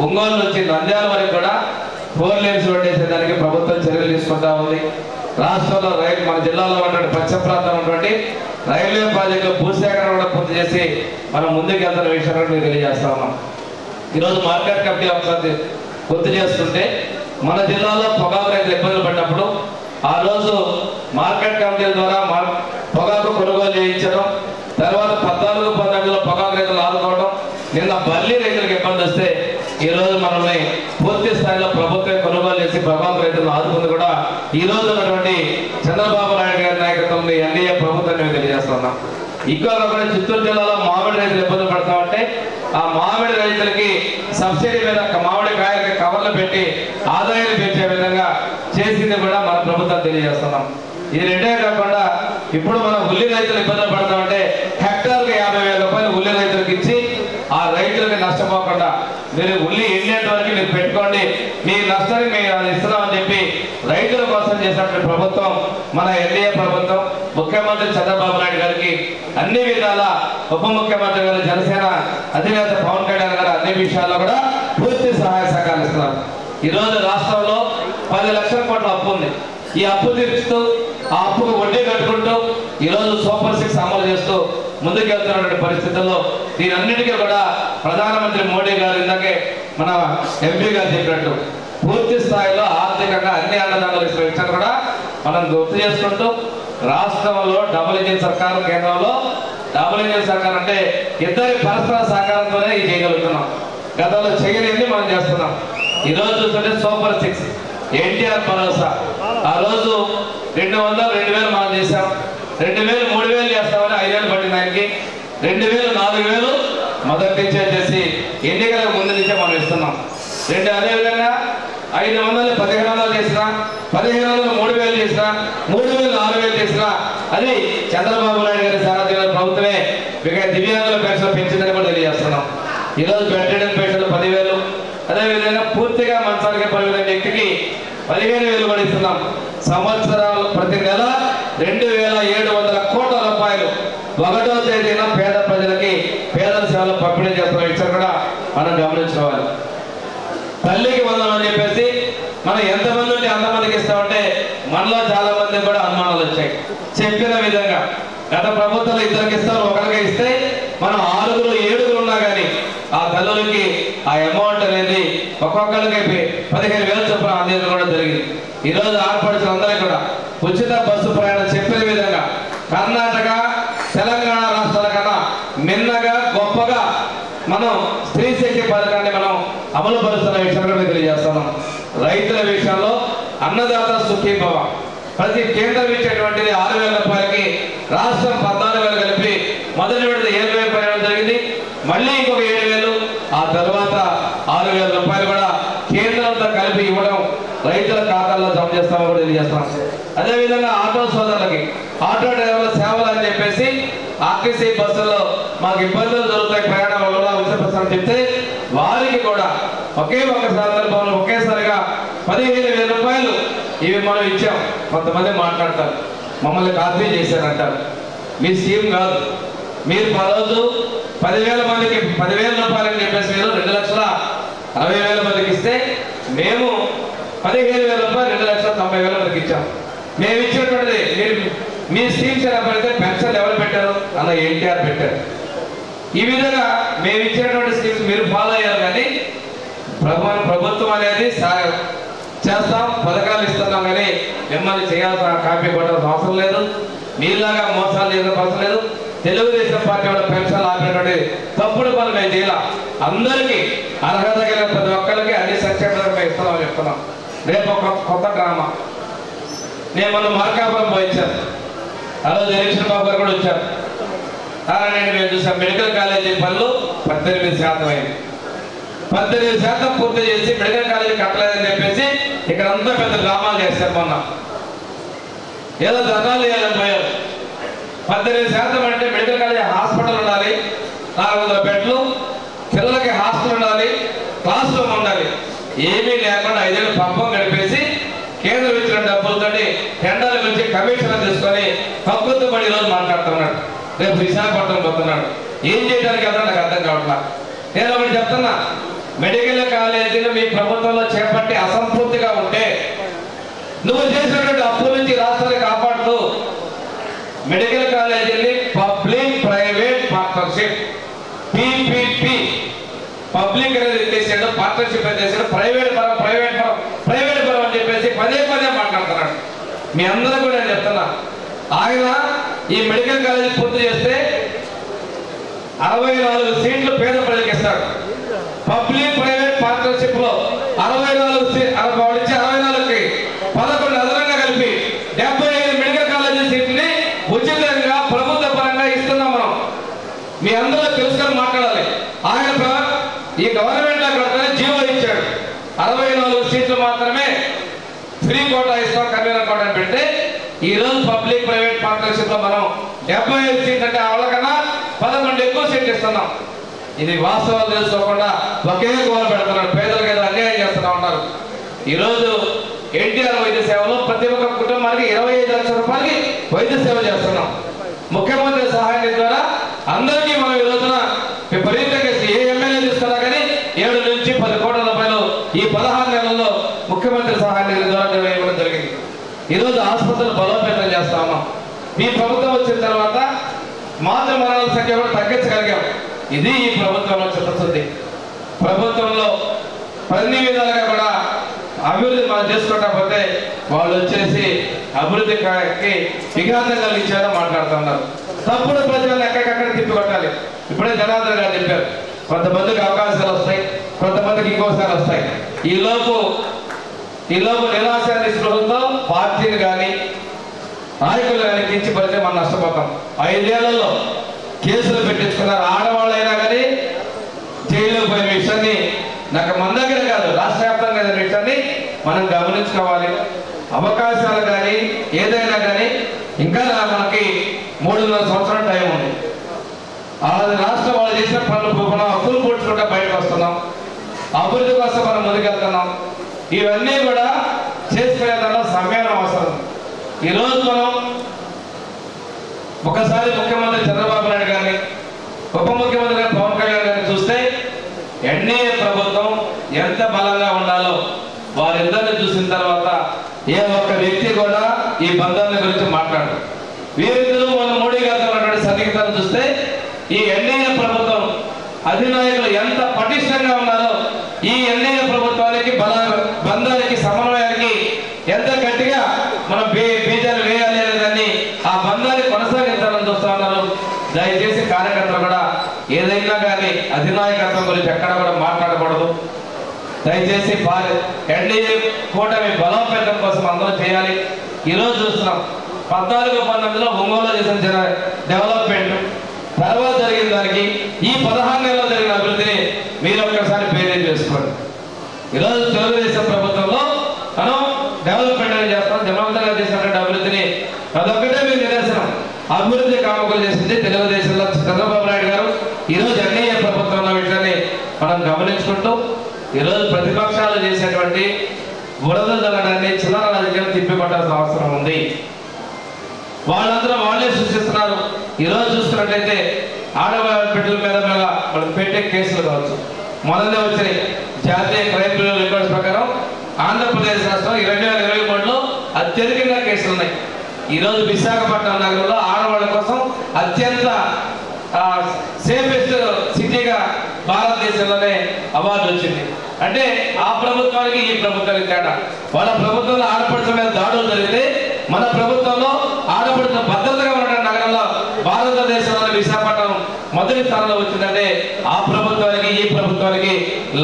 ఒంగోలు నుంచి నంద్యాల వరకు కూడా 4 లేన్స్ రోడ్ వేసేదానికి ప్రభుత్వం చర్యలు తీసుకుంటా ఉంది. రాష్ట్రంలో మన జిల్లాలో ఉన్నటువంటి పశ్చిమ ప్రాంతం ఉన్నటువంటి రైల్వే ప్రాజెక్టులో భూసేకరణ కూడా పూర్తి చేసి మనం ముందుకు వెళ్తున్న విషయాన్ని మీకు తెలియజేస్తా ఉన్నాం. ఈరోజు మార్కెట్ కమిటీ ఒకసారి గుర్తు చేస్తుంటే మన జిల్లాలో పొగాకు రైతులు ఇబ్బందులు పడినప్పుడు ఆ రోజు మార్కెట్ కమిటీల ద్వారా పొగాకు కొనుగోలు చేయించడం, తర్వాత 14-15లో పొగాకు రైతులు ఆదుకోవడం, నిన్న బల్లి రైతులకు ఇబ్బంది వస్తే ఈరోజు మనల్ని పూర్తి స్థాయిలో ప్రభుత్వం కొనుగోలు చేసి పొగాకు రైతులను ఆదుకుంది కూడా ఈ రోజు ఉన్నటువంటి చంద్రబాబు నాయుడు గారి నాయకత్వంలో ఎన్డీఏ ప్రభుత్వాన్ని మేము తెలియజేస్తున్నాం. ఇంకొక కూడా చిత్తూరు జిల్లాలో మామిడి రైతులు ఇబ్బంది పడతామంటే ఆ మామిడి రైతులకి సబ్సిడీ మీద మామిడి కాయలకి కవర్లు పెట్టి ఆదాయాన్ని పెంచే విధంగా చేసింది కూడా మన ప్రభుత్వం తెలియజేస్తున్నాం. ఇది రెండే కాకుండా ఇప్పుడు మనం ఉల్లి రైతులు ఇబ్బందులు పడతామంటే హెక్టార్కి 50,000 రూపాయలు ఉల్లి రైతులకు ఇచ్చి ఆ రైతులకి నష్టపోకుండా మీరు ఉల్లి ఎండేంత వరకు మీరు పెట్టుకోండి, మీ నష్టాన్ని మేము ఇస్తున్నామని చెప్పి రైతుల కోసం చేసినటువంటి ప్రభుత్వం మన ఎన్డీఏ ప్రభుత్వం. ముఖ్యమంత్రి చంద్రబాబు నాయుడు గారికి అన్ని విధాల, ఉప ముఖ్యమంత్రి గారు, జనసేన అధినేత పవన్ కళ్యాణ్ గారు అన్ని విషయాల్లో కూడా పూర్తి సహాయ సహకారాలు ఇస్తున్నాం. ఈరోజు రాష్ట్రంలో 10 లక్షల కోట్ల అప్పు ఉంది. ఈ అప్పు తీర్చుతూ ఆ అప్పుకు వడ్డీ కట్టుకుంటూ ఈరోజు సూపర్ 6 అమలు చేస్తూ ముందుకెళ్తున్నటువంటి పరిస్థితుల్లో దీనన్నిటికీ కూడా ప్రధానమంత్రి మోడీ గారు ఇందాకే మన ఎంపీ గారు చెప్పినట్టు పూర్తి స్థాయిలో ఆర్థికంగా అన్ని అండదండలు ఇస్తున్న విషయాన్ని కూడా మనం గుర్తు చేసుకుంటూ రాష్ట్రంలో డబుల్ ఇంజిన్ సర్కారు, కేంద్రంలో డబుల్ ఇంజిన్ సర్కార్ అంటే ఇద్దరి పరస్పర సహకారంతోనే ఇది చేయగలుగుతున్నాం. గతంలో చేయలేని మనం చేస్తున్నాం. ఈరోజు చూస్తుంటే సూపర్ 6 ఎన్టీఆర్ భరోసా ఆ రోజు 200, 2000 మనం చేసాం. 2000, 3000 చేస్తామని 5 ఏళ్ళు పట్టింది ఆయనకి. 2000, 4000 మొదటి నుంచే చేసి ఎన్నికలకు ముందు నుంచే మనం ఇస్తున్నాం. అదేవిధంగా 500, 1500 చేసినా, 1500, 3000 చేసినా, 3000, 4000 చేసినా అది చంద్రబాబు నాయుడు గారి సారథ్యంలో ప్రభుత్వమే దివ్యాంగుల పెన్షన్ పెంచిందని కూడా తెలియజేస్తున్నాం. ఈరోజు బెడ్ పెన్షన్ 10,000, అదేవిధంగా పూర్తిగా మంచానికి పరిమిత వ్యక్తికి 15,000 కూడా ఇస్తున్నాం. సంవత్సరాలు ప్రతి నెల 2,700 కోట్ల రూపాయలు 1వ తేదీన పేద ప్రజలకి పేదల సేవలు పంపిణీ చేస్తున్న విషయం కూడా మనం గమనించుకోవాలి. తల్లికి వందనం అని చెప్పేసి మనం ఎంతమంది ఉంటే అంతమందికి ఇస్తామంటే మనలో చాలా మంది కూడా అనుమానాలు వచ్చాయి. చెప్పిన విధంగా గత ప్రభుత్వంలో 2కి ఇస్తారు, 1కే ఇస్తే మనం 6, 7 ఉన్నా కానీ ఆ తల్లులకి ఆ అమౌంట్ అనేది ఒక్కొక్కరికి 15,000 చొప్పున అందించడం కూడా జరిగింది. ఈరోజు ఆడపడుచులు అందరికీ కూడా ఉచిత బస్సు ప్రయాణం చెప్పిన విధంగా కర్ణాటక, తెలంగాణ రాష్ట్రాల కన్నా మిన్నగా గొప్పగా మనం స్త్రీ శక్తి పథకాన్ని మనం అమలు పరుస్తున్న విషయాన్ని కూడా తెలియజేస్తున్నాం. రైతుల విషయంలో అన్నదాత సుఖీభవ ప్రతి కేంద్రం ఇచ్చేటువంటిది 6,000 రూపాయలకి రాష్ట్రం 14,000 కలిపి మొదటి విడత 7,000 పైన జరిగింది. మళ్ళీ ఇంకొక 7,000, ఆ తర్వాత 6,000 రూపాయలు కూడా కేంద్రంతో కలిపి ఇవ్వడం రైతుల ఖాతాల్లో జమ చేస్తామని కూడా తెలియజేస్తాం. అదేవిధంగా ఆటో సోదరులకి ఆటో డ్రైవర్ల సేవలు అని చెప్పేసి ఆర్టీసీ బస్సుల్లో మాకు ఇబ్బందులు జరుగుతాయి ప్రయాణం వల్ల ఉచిత బస్సు చెప్తే వారికి కూడా ఒకే ఒక సందర్భంలో ఒకేసారిగా 15,000 రూపాయలు ఇవి మనం ఇచ్చాం. కొంతమంది మాట్లాడతారు మమ్మల్ని కాపీ చేశారంటారు. మీ స్కీమ్ కాదు. మీరు రోజు 10,000 మందికి 10,000 రూపాయలు అని చెప్పేసి మీరు 2,60,000 మందికి ఇస్తే మేము 15,000 రూపాయలు 2,90,000 మందికి ఇచ్చాం. మేము ఇచ్చినటువంటిది మీరు మీ స్కీమ్స్ ఎలా పడితే పెన్షన్ ఎవరు పెట్టారు అన్న ఎన్టీఆర్ పెట్టారు. ఈ విధంగా మేము ఇచ్చినటువంటి స్కీమ్స్ మీరు ఫాలో అయ్యారు. కానీ ప్రభుత్వం అనేది చేస్తాం, పథకాలు ఇస్తున్నాం, కానీ మిమ్మల్ని చేయాల్సిన కాపీ కొట్టాల్సిన అవసరం లేదు. మీలాగా మోసాలు చేయాల్సిన అవసరం లేదు. తెలుగుదేశం పార్టీ వాళ్ళ పెన్షన్లు ఆపినటువంటి తప్పుడు పనులు మేము చేయాల. అందరికీ అర్హత కలిగిన ప్రతి ఒక్కరికి అన్ని సంక్షేమ మేము ఇస్తున్నామని చెప్తున్నాం. రేపు ఒక కొత్త డ్రామా. నేను మొన్న మార్కాపురం పోయించాను. ఆ రోజు ఎలక్షన్ బాబు గారు కూడా వచ్చారు. నేను మేము చూసాం మెడికల్ కాలేజీ పనులు 18% అయింది. 18% పూర్తి చేసి మెడికల్ కాలేజీ కట్టలేదని చెప్పేసి ఇక్కడ అంతా పెద్ద డ్రామాలు చేస్తారు. మొన్న ఏదో ధర్నాలు చేయాలని పోయారు. 18% అంటే మెడికల్ కాలేజీ హాస్పిటల్ ఉండాలి, 400 బెడ్లు, పిల్లలకి హాస్టల్ ఉండాలి, క్లాస్ రూమ్ ఉండాలి. ఏమీ లేకుండా 5 ఏళ్ళు పంపం గడిపేసి కేంద్రం ఇచ్చిన డబ్బులతో టెండర్ల గురించి కమిషన్ తీసుకొని కక్కుతూ పడి ఈరోజు మాట్లాడుతున్నాడు. రేపు విశాఖపట్నం పోతున్నాడు. ఏం చేయడానికి వెళ్తా నాకు అర్థం కావట్లా. నేను ఒకటి చెప్తున్నా, మెడికల్ కాలేజీలు మీ ప్రభుత్వంలో చేపట్టి అసంపూర్తిగా ఉంటే నువ్వు చేసినటువంటి అప్పు నుంచి రాష్ట్రాన్ని కాపాడుతూ మెడికల్ కాలేజీని public private partnership PPP public అనేది చేసాడు, పార్ట్నర్షిప్ చేసాడు, ప్రైవేట్ పరం అని చెప్పేసి పదే మాట్లాడుతున్నాడు. మీ అందరూ కూడా నేను చెప్తున్నా, ఆయన ఈ మెడికల్ కాలేజీ పూర్తి చేస్తే 64 సీట్లు పేద ప్రజలకు ఇస్తాడు. పబ్లిక్ ప్రైవేట్ పార్ట్నర్షిప్ లో 64 వాడిచ్చే 64కి 11 అదనంగా కలిపి 75 మెడికల్ కాలేజీ సీట్ని ఉచితంగా ప్రభుత్వ పరంగా ఇస్తున్నాం మనం. మీ అందరూ తెలుసుకొని మాట్లాడాలి. ఆయన ఈ గవర్నమెంట్ అక్కడ జీవో ఇచ్చాడు. 64 సీట్లు మాత్రమే ఫ్రీ కోటా ఇస్తాం, కన్వీనర్ కోటా పెడితే ఈ రోజు పబ్లిక్ ప్రైవేట్ పార్ట్నర్షిప్ లో మనం 75 సీట్లు అంటే వాళ్ళకన్నా 11 ఎక్కువ సీట్లు ఇస్తున్నాం. ఇది వాస్తవాలు తెలుసుకోకుండా ఒకే గోల పెడుతున్నాడు. పేదలకు ఏదో అన్యాయం చేస్తున్నా ఉన్నారు. ఈరోజు ఎన్టీఆర్ వైద్య సేవలో ప్రతి ఒక్క కుటుంబానికి 25 లక్షల రూపాయలకి వైద్య సేవ చేస్తున్నాం. ముఖ్యమంత్రి సహాయ నిధి ద్వారా అందరికీ మనం ఈ రోజున విపరీతంగా ఏ ఎమ్మెల్యే తీసుకున్నా కానీ 7 నుంచి 10 కోట్ల ఈరోజు ఆసుపత్రులు బలోపేతం చేస్తా ఉన్నాం. ఈ ప్రభుత్వం వచ్చిన తర్వాత మాతృ మరణాల సంఖ్య కూడా తగ్గించగలిగాం. ఇది ఈ ప్రభుత్వంలో చిత్తశుద్ధి. ప్రభుత్వంలో అన్ని విధాలుగా కూడా అభివృద్ధి మనం చేసుకోకపోతే వాళ్ళు వచ్చేసి అభివృద్ధికి విఘాతం కలిగించారో మాట్లాడుతున్నారు. తప్పుడు ప్రజలను ఎక్కడికక్కడ తిప్పికొట్టాలి. ఇప్పుడే జనార్దన్ గారు చెప్పారు, కొంతమందికి అవకాశాలు వస్తాయి, కొంతమందికి ఇంకోసారి వస్తాయి. ఈలోపు నిరాశ నిస్పృహంతో పార్టీని కానీ నాయకులు కానీ కించిపడితే మనం నష్టపోతాం. 5 ఏళ్లలో కేసులు పెట్టించుకున్నారు. ఆడవాళ్ళైనా కానీ జైల్లో పోయిన విషయాన్ని నాకు మన దగ్గర కాదు రాష్ట్ర వ్యాప్తంగా విషయాన్ని మనం గమనించుకోవాలి. అవకాశాలు కానీ ఏదైనా కానీ ఇంకా మనకి 3.5 సంవత్సరాల టైం ఉంది. ఆ రాష్ట్రం వాళ్ళు చేసిన పనులు మనం అప్పులు పూడ్చుకుంటా బయటకు వస్తున్నాం. అభివృద్ధి కోసం మనం ముందుకెళ్తున్నాం. ఇవన్నీ కూడా చేసుకునే దాంట్లో సమయం అవసరం. ఈరోజు మనం ఒకసారి ముఖ్యమంత్రి చంద్రబాబు నాయుడు గారిని, ఉప ముఖ్యమంత్రి గారు పవన్ కళ్యాణ్ గారిని చూస్తే ఎన్డీఏ ప్రభుత్వం ఎంత బలంగా ఉండాలో వారిద్దరిని చూసిన తర్వాత ఏ ఒక్క వ్యక్తి కూడా ఈ బంధాన్ని గురించి మాట్లాడరు. వీరిద్దరూ మన మోడీ గారితో ఉన్నటువంటి సన్నిహితాన్ని చూస్తే ఈ ఎన్డీఏ ప్రభుత్వం అధినాయకులు ఎంత పటిష్టంగా ఉన్నారో ఈ ఎన్డీఏ ప్రభుత్వానికి బంధానికి సమన్వయానికి ఎంత గట్టిగా మనం బీజాలు వేయాలి అనేదాన్ని ఆ బంధాన్ని కొనసాగించాలని చూస్తా ఉన్నారు. దయచేసి కార్యకర్తలు కూడా ఏదైనా కానీ అధినాయకత్వం గురించి ఎక్కడ కూడా మాట్లాడకూడదు. దయచేసి ఎన్డీఏ కూటమి బలోపేతం కోసం అందరూ చేయాలి. ఈరోజు చూస్తున్నాం 14-19లో ఒంగోలులో చేసిన డెవలప్మెంట్ తర్వాత జరిగిన దానికి ఈ 16 నెలల్లో జరిగిన అభివృద్ధిని మీరు ఒక్కసారి బేరీజ్ చేసుకోండి. ఈరోజు తెలుగుదేశం ప్రభుత్వంలో మనం డెవలప్మెంట్ అని చేస్తాం. జగన్మోహన్ గారు చేసినటువంటి అభివృద్ధిని అదొక్కటే మీరు నిదర్శనం. అభివృద్ధి కామకులు చేసింది తెలుగుదేశంలో చంద్రబాబు నాయుడు గారు. ఈరోజు ఎన్డీఏ ప్రభుత్వంలో విషయాన్ని మనం గమనించుకుంటూ ఈరోజు ప్రతిపక్షాలు చేసేటువంటి బురద జరగడాన్ని చిల్లర రాజకీయాలు తిప్పికొట్టాల్సిన అవసరం ఉంది. వాళ్ళందరూ వాళ్ళే సృష్టిస్తున్నారు. ఈరోజు చూస్తున్నట్లయితే ఆడబిడ్డల మీద వాళ్ళు పెట్టే కేసులు కావచ్చు, మొదలనే వచ్చినాయి. జాతీయ క్రైమ్ బ్యూరో రికార్డ్స్ ప్రకారం ఆంధ్రప్రదేశ్ రాష్ట్రం 2023లో అత్యధికంగా కేసులు ఉన్నాయి. ఈరోజు విశాఖపట్నం నగరంలో ఆడవాళ్ళ కోసం అత్యంత సేఫెస్ట్ సిటీగా భారతదేశంలోనే అవార్డు వచ్చింది. అంటే ఆ ప్రభుత్వానికి ఈ ప్రభుత్వానికి తేడా. వాళ్ళ ప్రభుత్వంలో ఆడపడుచుల మీద దాడులు జరిగితే మన ప్రభుత్వంలో ఆడపడుచుల భద్రతగా ఉన్న నగరంలో భారతదేశంలోని విశాఖపట్నం మొదటి స్థానంలో వచ్చిందంటే ఆ ప్రభుత్వానికి ఈ ప్రభుత్వానికి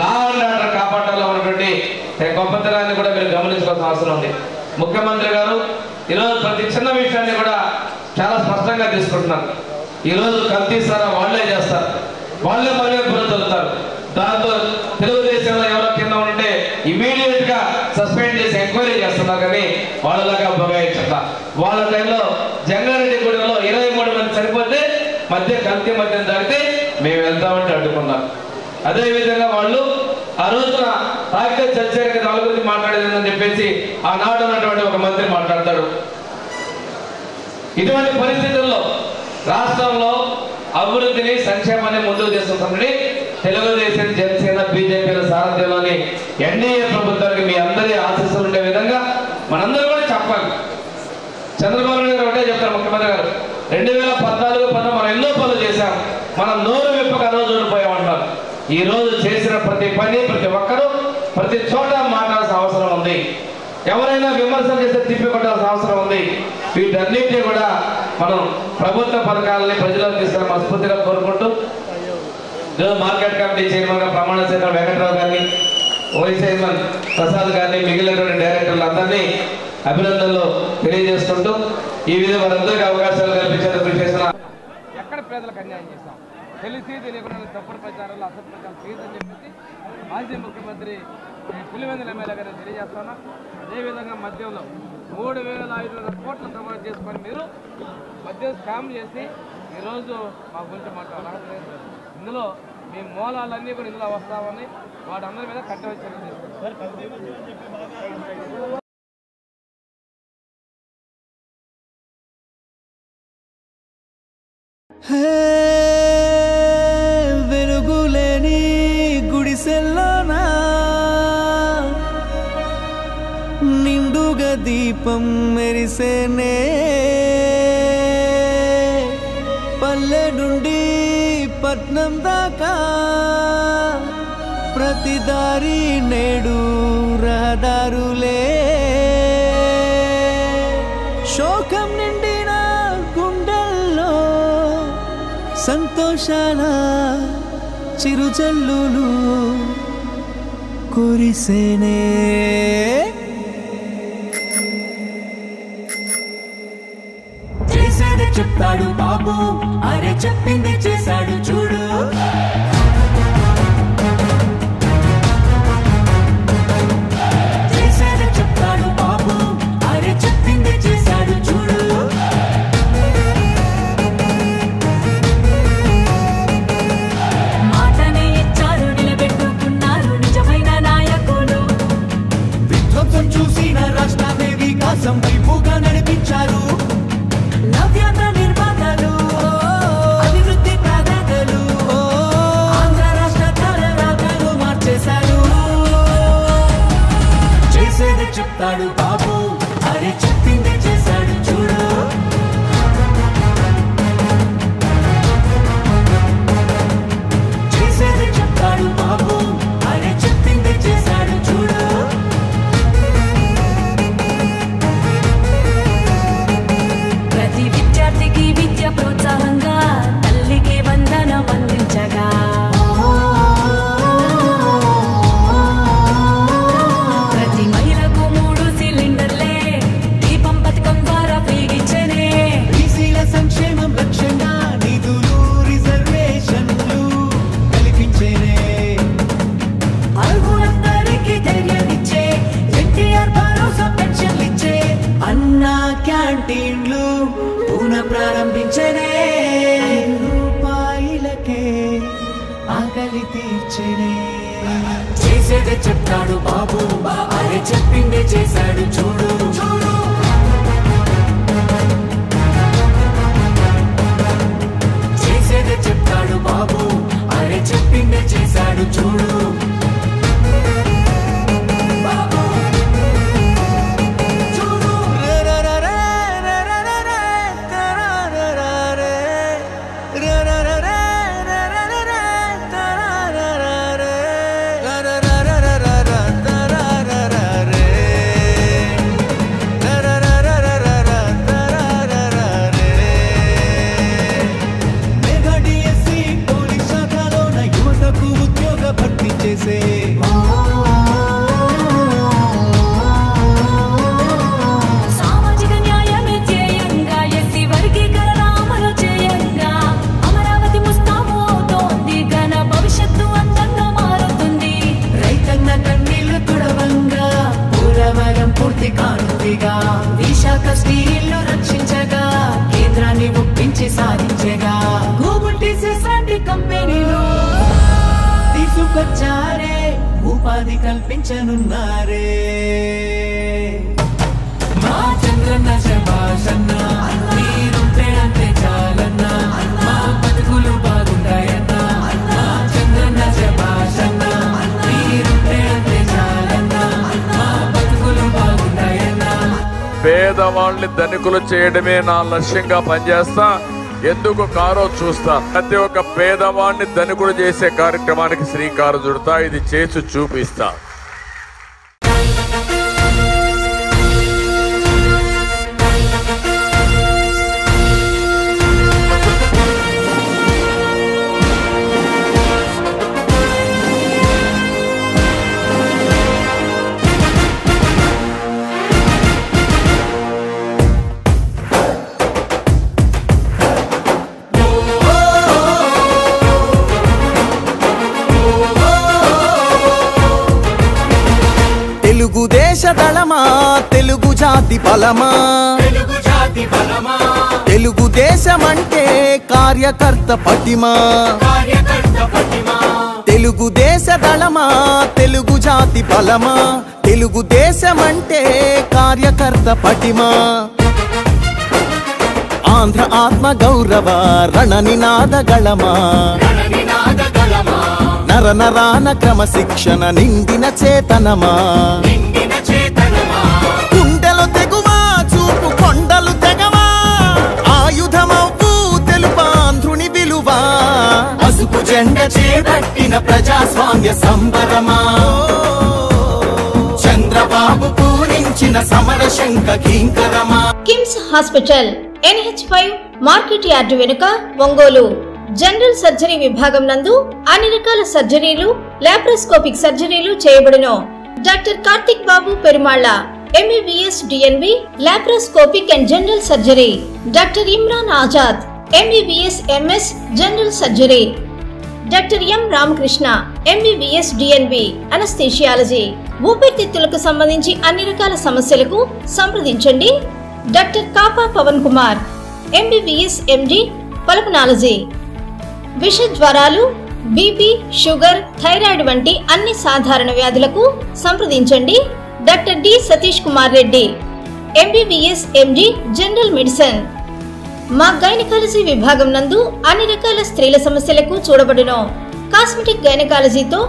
లా అండ్ ఆర్డర్ కాపాడాలో ఉన్నటువంటి గొప్పతనాన్ని కూడా మీరు గమనించుకోవాల్సిన అవసరం ఉంది. ముఖ్యమంత్రి గారు ఈరోజు ప్రతి చిన్న విషయాన్ని కూడా చాలా స్పష్టంగా తీసుకుంటున్నారు. ఈరోజు కల్తీ సారా వాళ్లే చేస్తారు, వాళ్లే మనమే పొందుతారు. దాంతో తెలుగుదేశంలో ఎవరో కింద ఉంటే ఇమీడియట్ గా సస్పెండ్ చేసి ఎంక్వైరీ చేస్తున్నారు. కానీ వాళ్ళలాగా బగాయించట వాళ్ళ టైంలో జంగారెడ్డి గూడెంలో 23 మంది చనిపోతే కల్తీ మద్యం తాగితే మేము వెళ్తామంటే అడ్డుకున్నాం. అదేవిధంగా వాళ్ళు ఆ రోజున తాగితే చచ్చారికి వాళ్ళ గురించి మాట్లాడేదని చెప్పేసి ఆనాడు ఉన్నటువంటి ఒక మంత్రి మాట్లాడతాడు. ఇటువంటి పరిస్థితుల్లో రాష్ట్రంలో అభివృద్ధిని సంక్షేమాన్ని ముందుకు తీసుకుంటుంది తెలుగుదేశం, జనసేన, బీజేపీల సారథ్యంలోని ఎన్డీఏ ప్రభుత్వానికి మీ అందరి ఆశీస్సులు ఉండే విధంగా మనందరూ కూడా చెప్పాలి. చంద్రబాబు నాయుడు గారు ఒకటే చెప్తారు, ముఖ్యమంత్రి గారు 2014-15 మనం ఎన్నో పనులు చేశాం, మనం నోరు విప్పక రోజు ఓడిపోయామంటారు. ఈ రోజు చేసిన ప్రతి పని ప్రతి ఒక్కరూ ప్రతి చోట మాట్లాడాల్సిన అవసరం ఉంది. ఎవరైనా విమర్శలు చేస్తే తిప్పికొట్టాల్సిన అవసరం ఉంది. వీటన్నిటినీ కూడా మనం ప్రభుత్వ పథకాలని ప్రజలకు తీసుకుని మనస్ఫూర్తిగా కోరుకుంటూ మార్కెట్ కమిటీ చైర్మన్ గా ప్రమాణ స్వీకారం వెంకటరావు గారిని, వైస్ చైర్మన్ ప్రసాద్ గారిని, మిగిలినటువంటి డైరెక్టర్లు అందరినీ అభినందనలు తెలియజేసుకుంటూ ఈ విధంగా వారందరికీ అవకాశాలు కల్పించేందుకు కృషి చేసిన ఎక్కడ పేదలకు అన్యాయం చేస్తాం తెలిసి తెలియకుండా తప్పుడు ప్రచారాలు అసలు ప్రచారం చేయదని చెప్పేసి మాజీ ముఖ్యమంత్రి పులివెందుల ఎమ్మెల్యే గారిని తెలియజేస్తున్నా. అదేవిధంగా మద్యంలో 3,500 కోట్లు ప్రమాణం చేసుకొని మీరు మద్యం స్కామ్ చేసి ఈరోజు మా గురించి మాట్లాడాలి. ఇందులో మీ మూలాలన్నీ కూడా ఇందులో వస్తామని వాటందరి మీద కట్టవచ్చి చర్యలు తీసుకుంటారు. వెలుగులేని గుడిసెల్లోనా నిండుగా దీపం మెరిసేనే పల్లె నుండి పట్నం దాకా ప్రతి దారి నేడు రహదారులే శోకం నిండిన గుండెల్లో సంతోషాల చిరుజల్లులు కురిసేనే చేసేది చెప్తాడు బాబు అరే చెప్పింది చేశాడు చూడు చేసేది చెప్తాడు బాబు అరే చెప్పింది చేశాడు చూడు మాటనే ఇచ్చారు నిలబెట్టుకున్నారు నిజమైన నాయకులు విధ్వంసం చూసిన రాష్ట్రాన్ని వికాసం వైపుగా నడిపించారు నవ్యాంధ్ర నిర్మాతలు అభివృద్ధి ప్రదాతలు ఆంధ్ర రాష్ట్ర తలరాతలు మార్చేశారు చేసేది చెప్తాడు బాబు అరే చెప్పింది చేశాడు చూడు చేసేది చెప్తాడు బాబు అరే చెప్పింది చేశాడు చూడు ప్రతి విద్యార్థికి విద్య ప్రోత్సాహంగా తల్లికి వందనం అందించగా ప్రతి మహిళకు 3 సిలిండర్లే దీపం పథకం ద్వారా ఫ్రీగిచ్చనే బీసీల సంక్షేమం లక్ష్యంగా నిధులు రిజర్వేషన్లు కల్పించేనే అర్హులందరికీ ధైర్యాన్నిచ్చే ఎన్టీఆర్ భరోసా పెన్షన్లిచ్చే అన్నా క్యాంటీన్లు పునః ప్రారంభించనే రూపాయలకే ఆకలి తీర్చనే చేసేదే చెప్తాడు బాబు అరే చెప్పిందే చేశాడు చూడు చేసేదే చెప్తాడు బాబు అరే చెప్పిందే చేశాడు చూడు సామాజిక న్యాయమే ధ్యేయంగా ఎస్సీ వర్గీకరణ అమలు చేయంగా అమరావతి ముస్తాబు అవుతోంది ఘన భవిష్యత్తు అందంగా మారుతుంది రైతన్న కన్నీళ్లు తుడవంగా పోలవరం పూర్తి కానుందిగా విశాఖ స్టీల్ను రక్షించగా కేంద్రాన్ని ఒప్పించి సాధించగా గూగుల్ టీసీఎస్ లాంటి కంపెనీలు తీసుకొచ్చారే ఉపాధి కల్పించనున్నారే మా చంద్రన్న శభాషన్న మీరుంటే అంతే చాలన్నా మా బతుకులు బాగుంటాయన్నా మా చంద్రన్న శభాషన్న మీరుంటే అంతే చాలన్నా మా బతుకులు బాగుంటాయన్నా పేదవాళ్ళని ధనికులు చేయడమే నా లక్ష్యంగా పనిచేస్తా ఎందుకు కారో చూస్తా ప్రతి ఒక్క పేదవాడిని ధనికుడు చేసే కార్యక్రమానికి శ్రీకారం చుడతా ఇది చేసి చూపిస్తా తెలుగుదేశ దళమా తెలుగు జాతి బలమా తెలుగుదేశమంటే కార్యకర్త పటిమా తెలుగుదేశ దళమా తెలుగు జాతి బలమా తెలుగుదేశమంటే కార్యకర్త పటిమా ఆంధ్ర ఆత్మ గౌరవ రణనినాద గళమా నర నరాన క్రమశిక్షణ నిండిన చేతనమా గుండెలో గులాబు జెండ చేపట్టిన ప్రజాస్వామ్య సంబరమా చంద్రబాబు పూరించిన సమర శంఖ కింకరమా. KIMS hospital NH5 market yard వెనుక ఒంగోలు జనరల్ సర్జరీ విభాగం నందు అన్ని రకాల సర్జరీలు లాప్రోస్కోపిక్ సర్జరీలు చేయబడును. Doctor Karthik Babu Perumalla MBBS DNB laparoscopic and general surgery. Doctor Imran Azad MBBS MS general surgery. Doctor M Ramakrishna MBBS DNB anaesthesiology. ఊపిరితిత్తులకు సంబంధించి అన్ని రకాల సమస్యలకు సంప్రదించండి. Doctor Kapa Pavan Kumar MBBS MD pulmonology. విష జ్వరాలు, బీపీ, షుగర్, థైరాయిడ్ వంటి అన్ని సాధారణ వ్యాధులకు సంప్రదించండి. Doctor D Satish Kumar Reddy MBBS MD general medicine. మా గైనకాలజీ విభాగం నందు అన్ని రకాల స్త్రీల సమస్యలకు చూడబడును. కాస్మెటిక్ గైనకాలజీతో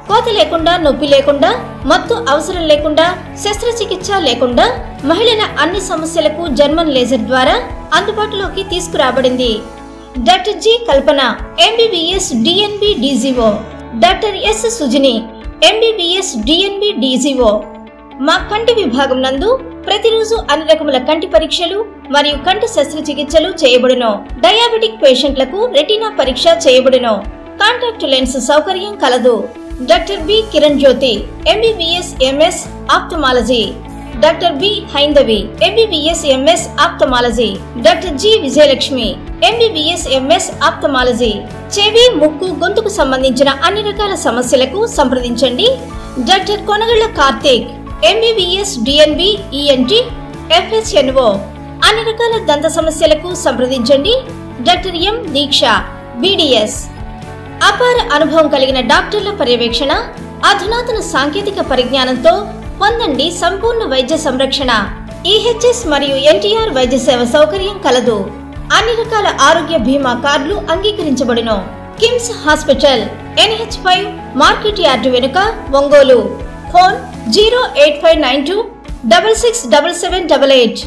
కోత లేకుండా, నొప్పి లేకుండా, మత్తు అవసరం లేకుండా, శస్త్రచికిత్స లేకుండా మహిళల అన్ని సమస్యలకు జర్మన్ లేజర్ ద్వారా అందుబాటులోకి తీసుకురాబడింది. డాక్టర్ జి కల్పన MBBS DNB DGO. Doctor yes Sujini MBBS DNB DGO. మా కంటి విభాగం నందు ప్రతిరోజు అన్ని రకముల కంటి పరీక్షలు మరియు కంటి శస్త్రచికిత్సలు చేయబడును. డయాబెటిక్ పేషెంట్లకు రెటీనా పరీక్ష చేయబడును. కాంటాక్ట్ లెన్స్ సౌకర్యం కలదు. Doctor B Kiran Jyothi MBBS MS ophthalmology. Doctor B Haindavi MBBS MS ophthalmology. Doctor G Vijayalakshmi MBBS MS ophthalmology. చెవి, ముక్కు, గొంతుకు సంబంధించిన అన్ని రకాల సమస్యలకు సంప్రదించండి. Doctor Konagalla Karthik MBBS DNB ENT FHNO. అన్ని రకాల దంత సమస్యలకు సంప్రదించండి. Doctor M Deeksha BDS. అపార అనుభవం కలిగిన డాక్టర్ల పర్యవేక్షణ, అధునాతన సాంకేతిక పరిజ్ఞానంతో పొందండి సంపూర్ణ వైద్య సంరక్షణ. EHS మరియు NTR వైద్య సేవ సౌకర్యం కలదు. అన్ని రకాల ఆరోగ్య బీమా కార్డులు అంగీకరించబడును. KIMS hospital NH5 market yard వెనుక ఒంగోలు. ఫోన్ 08592 667788.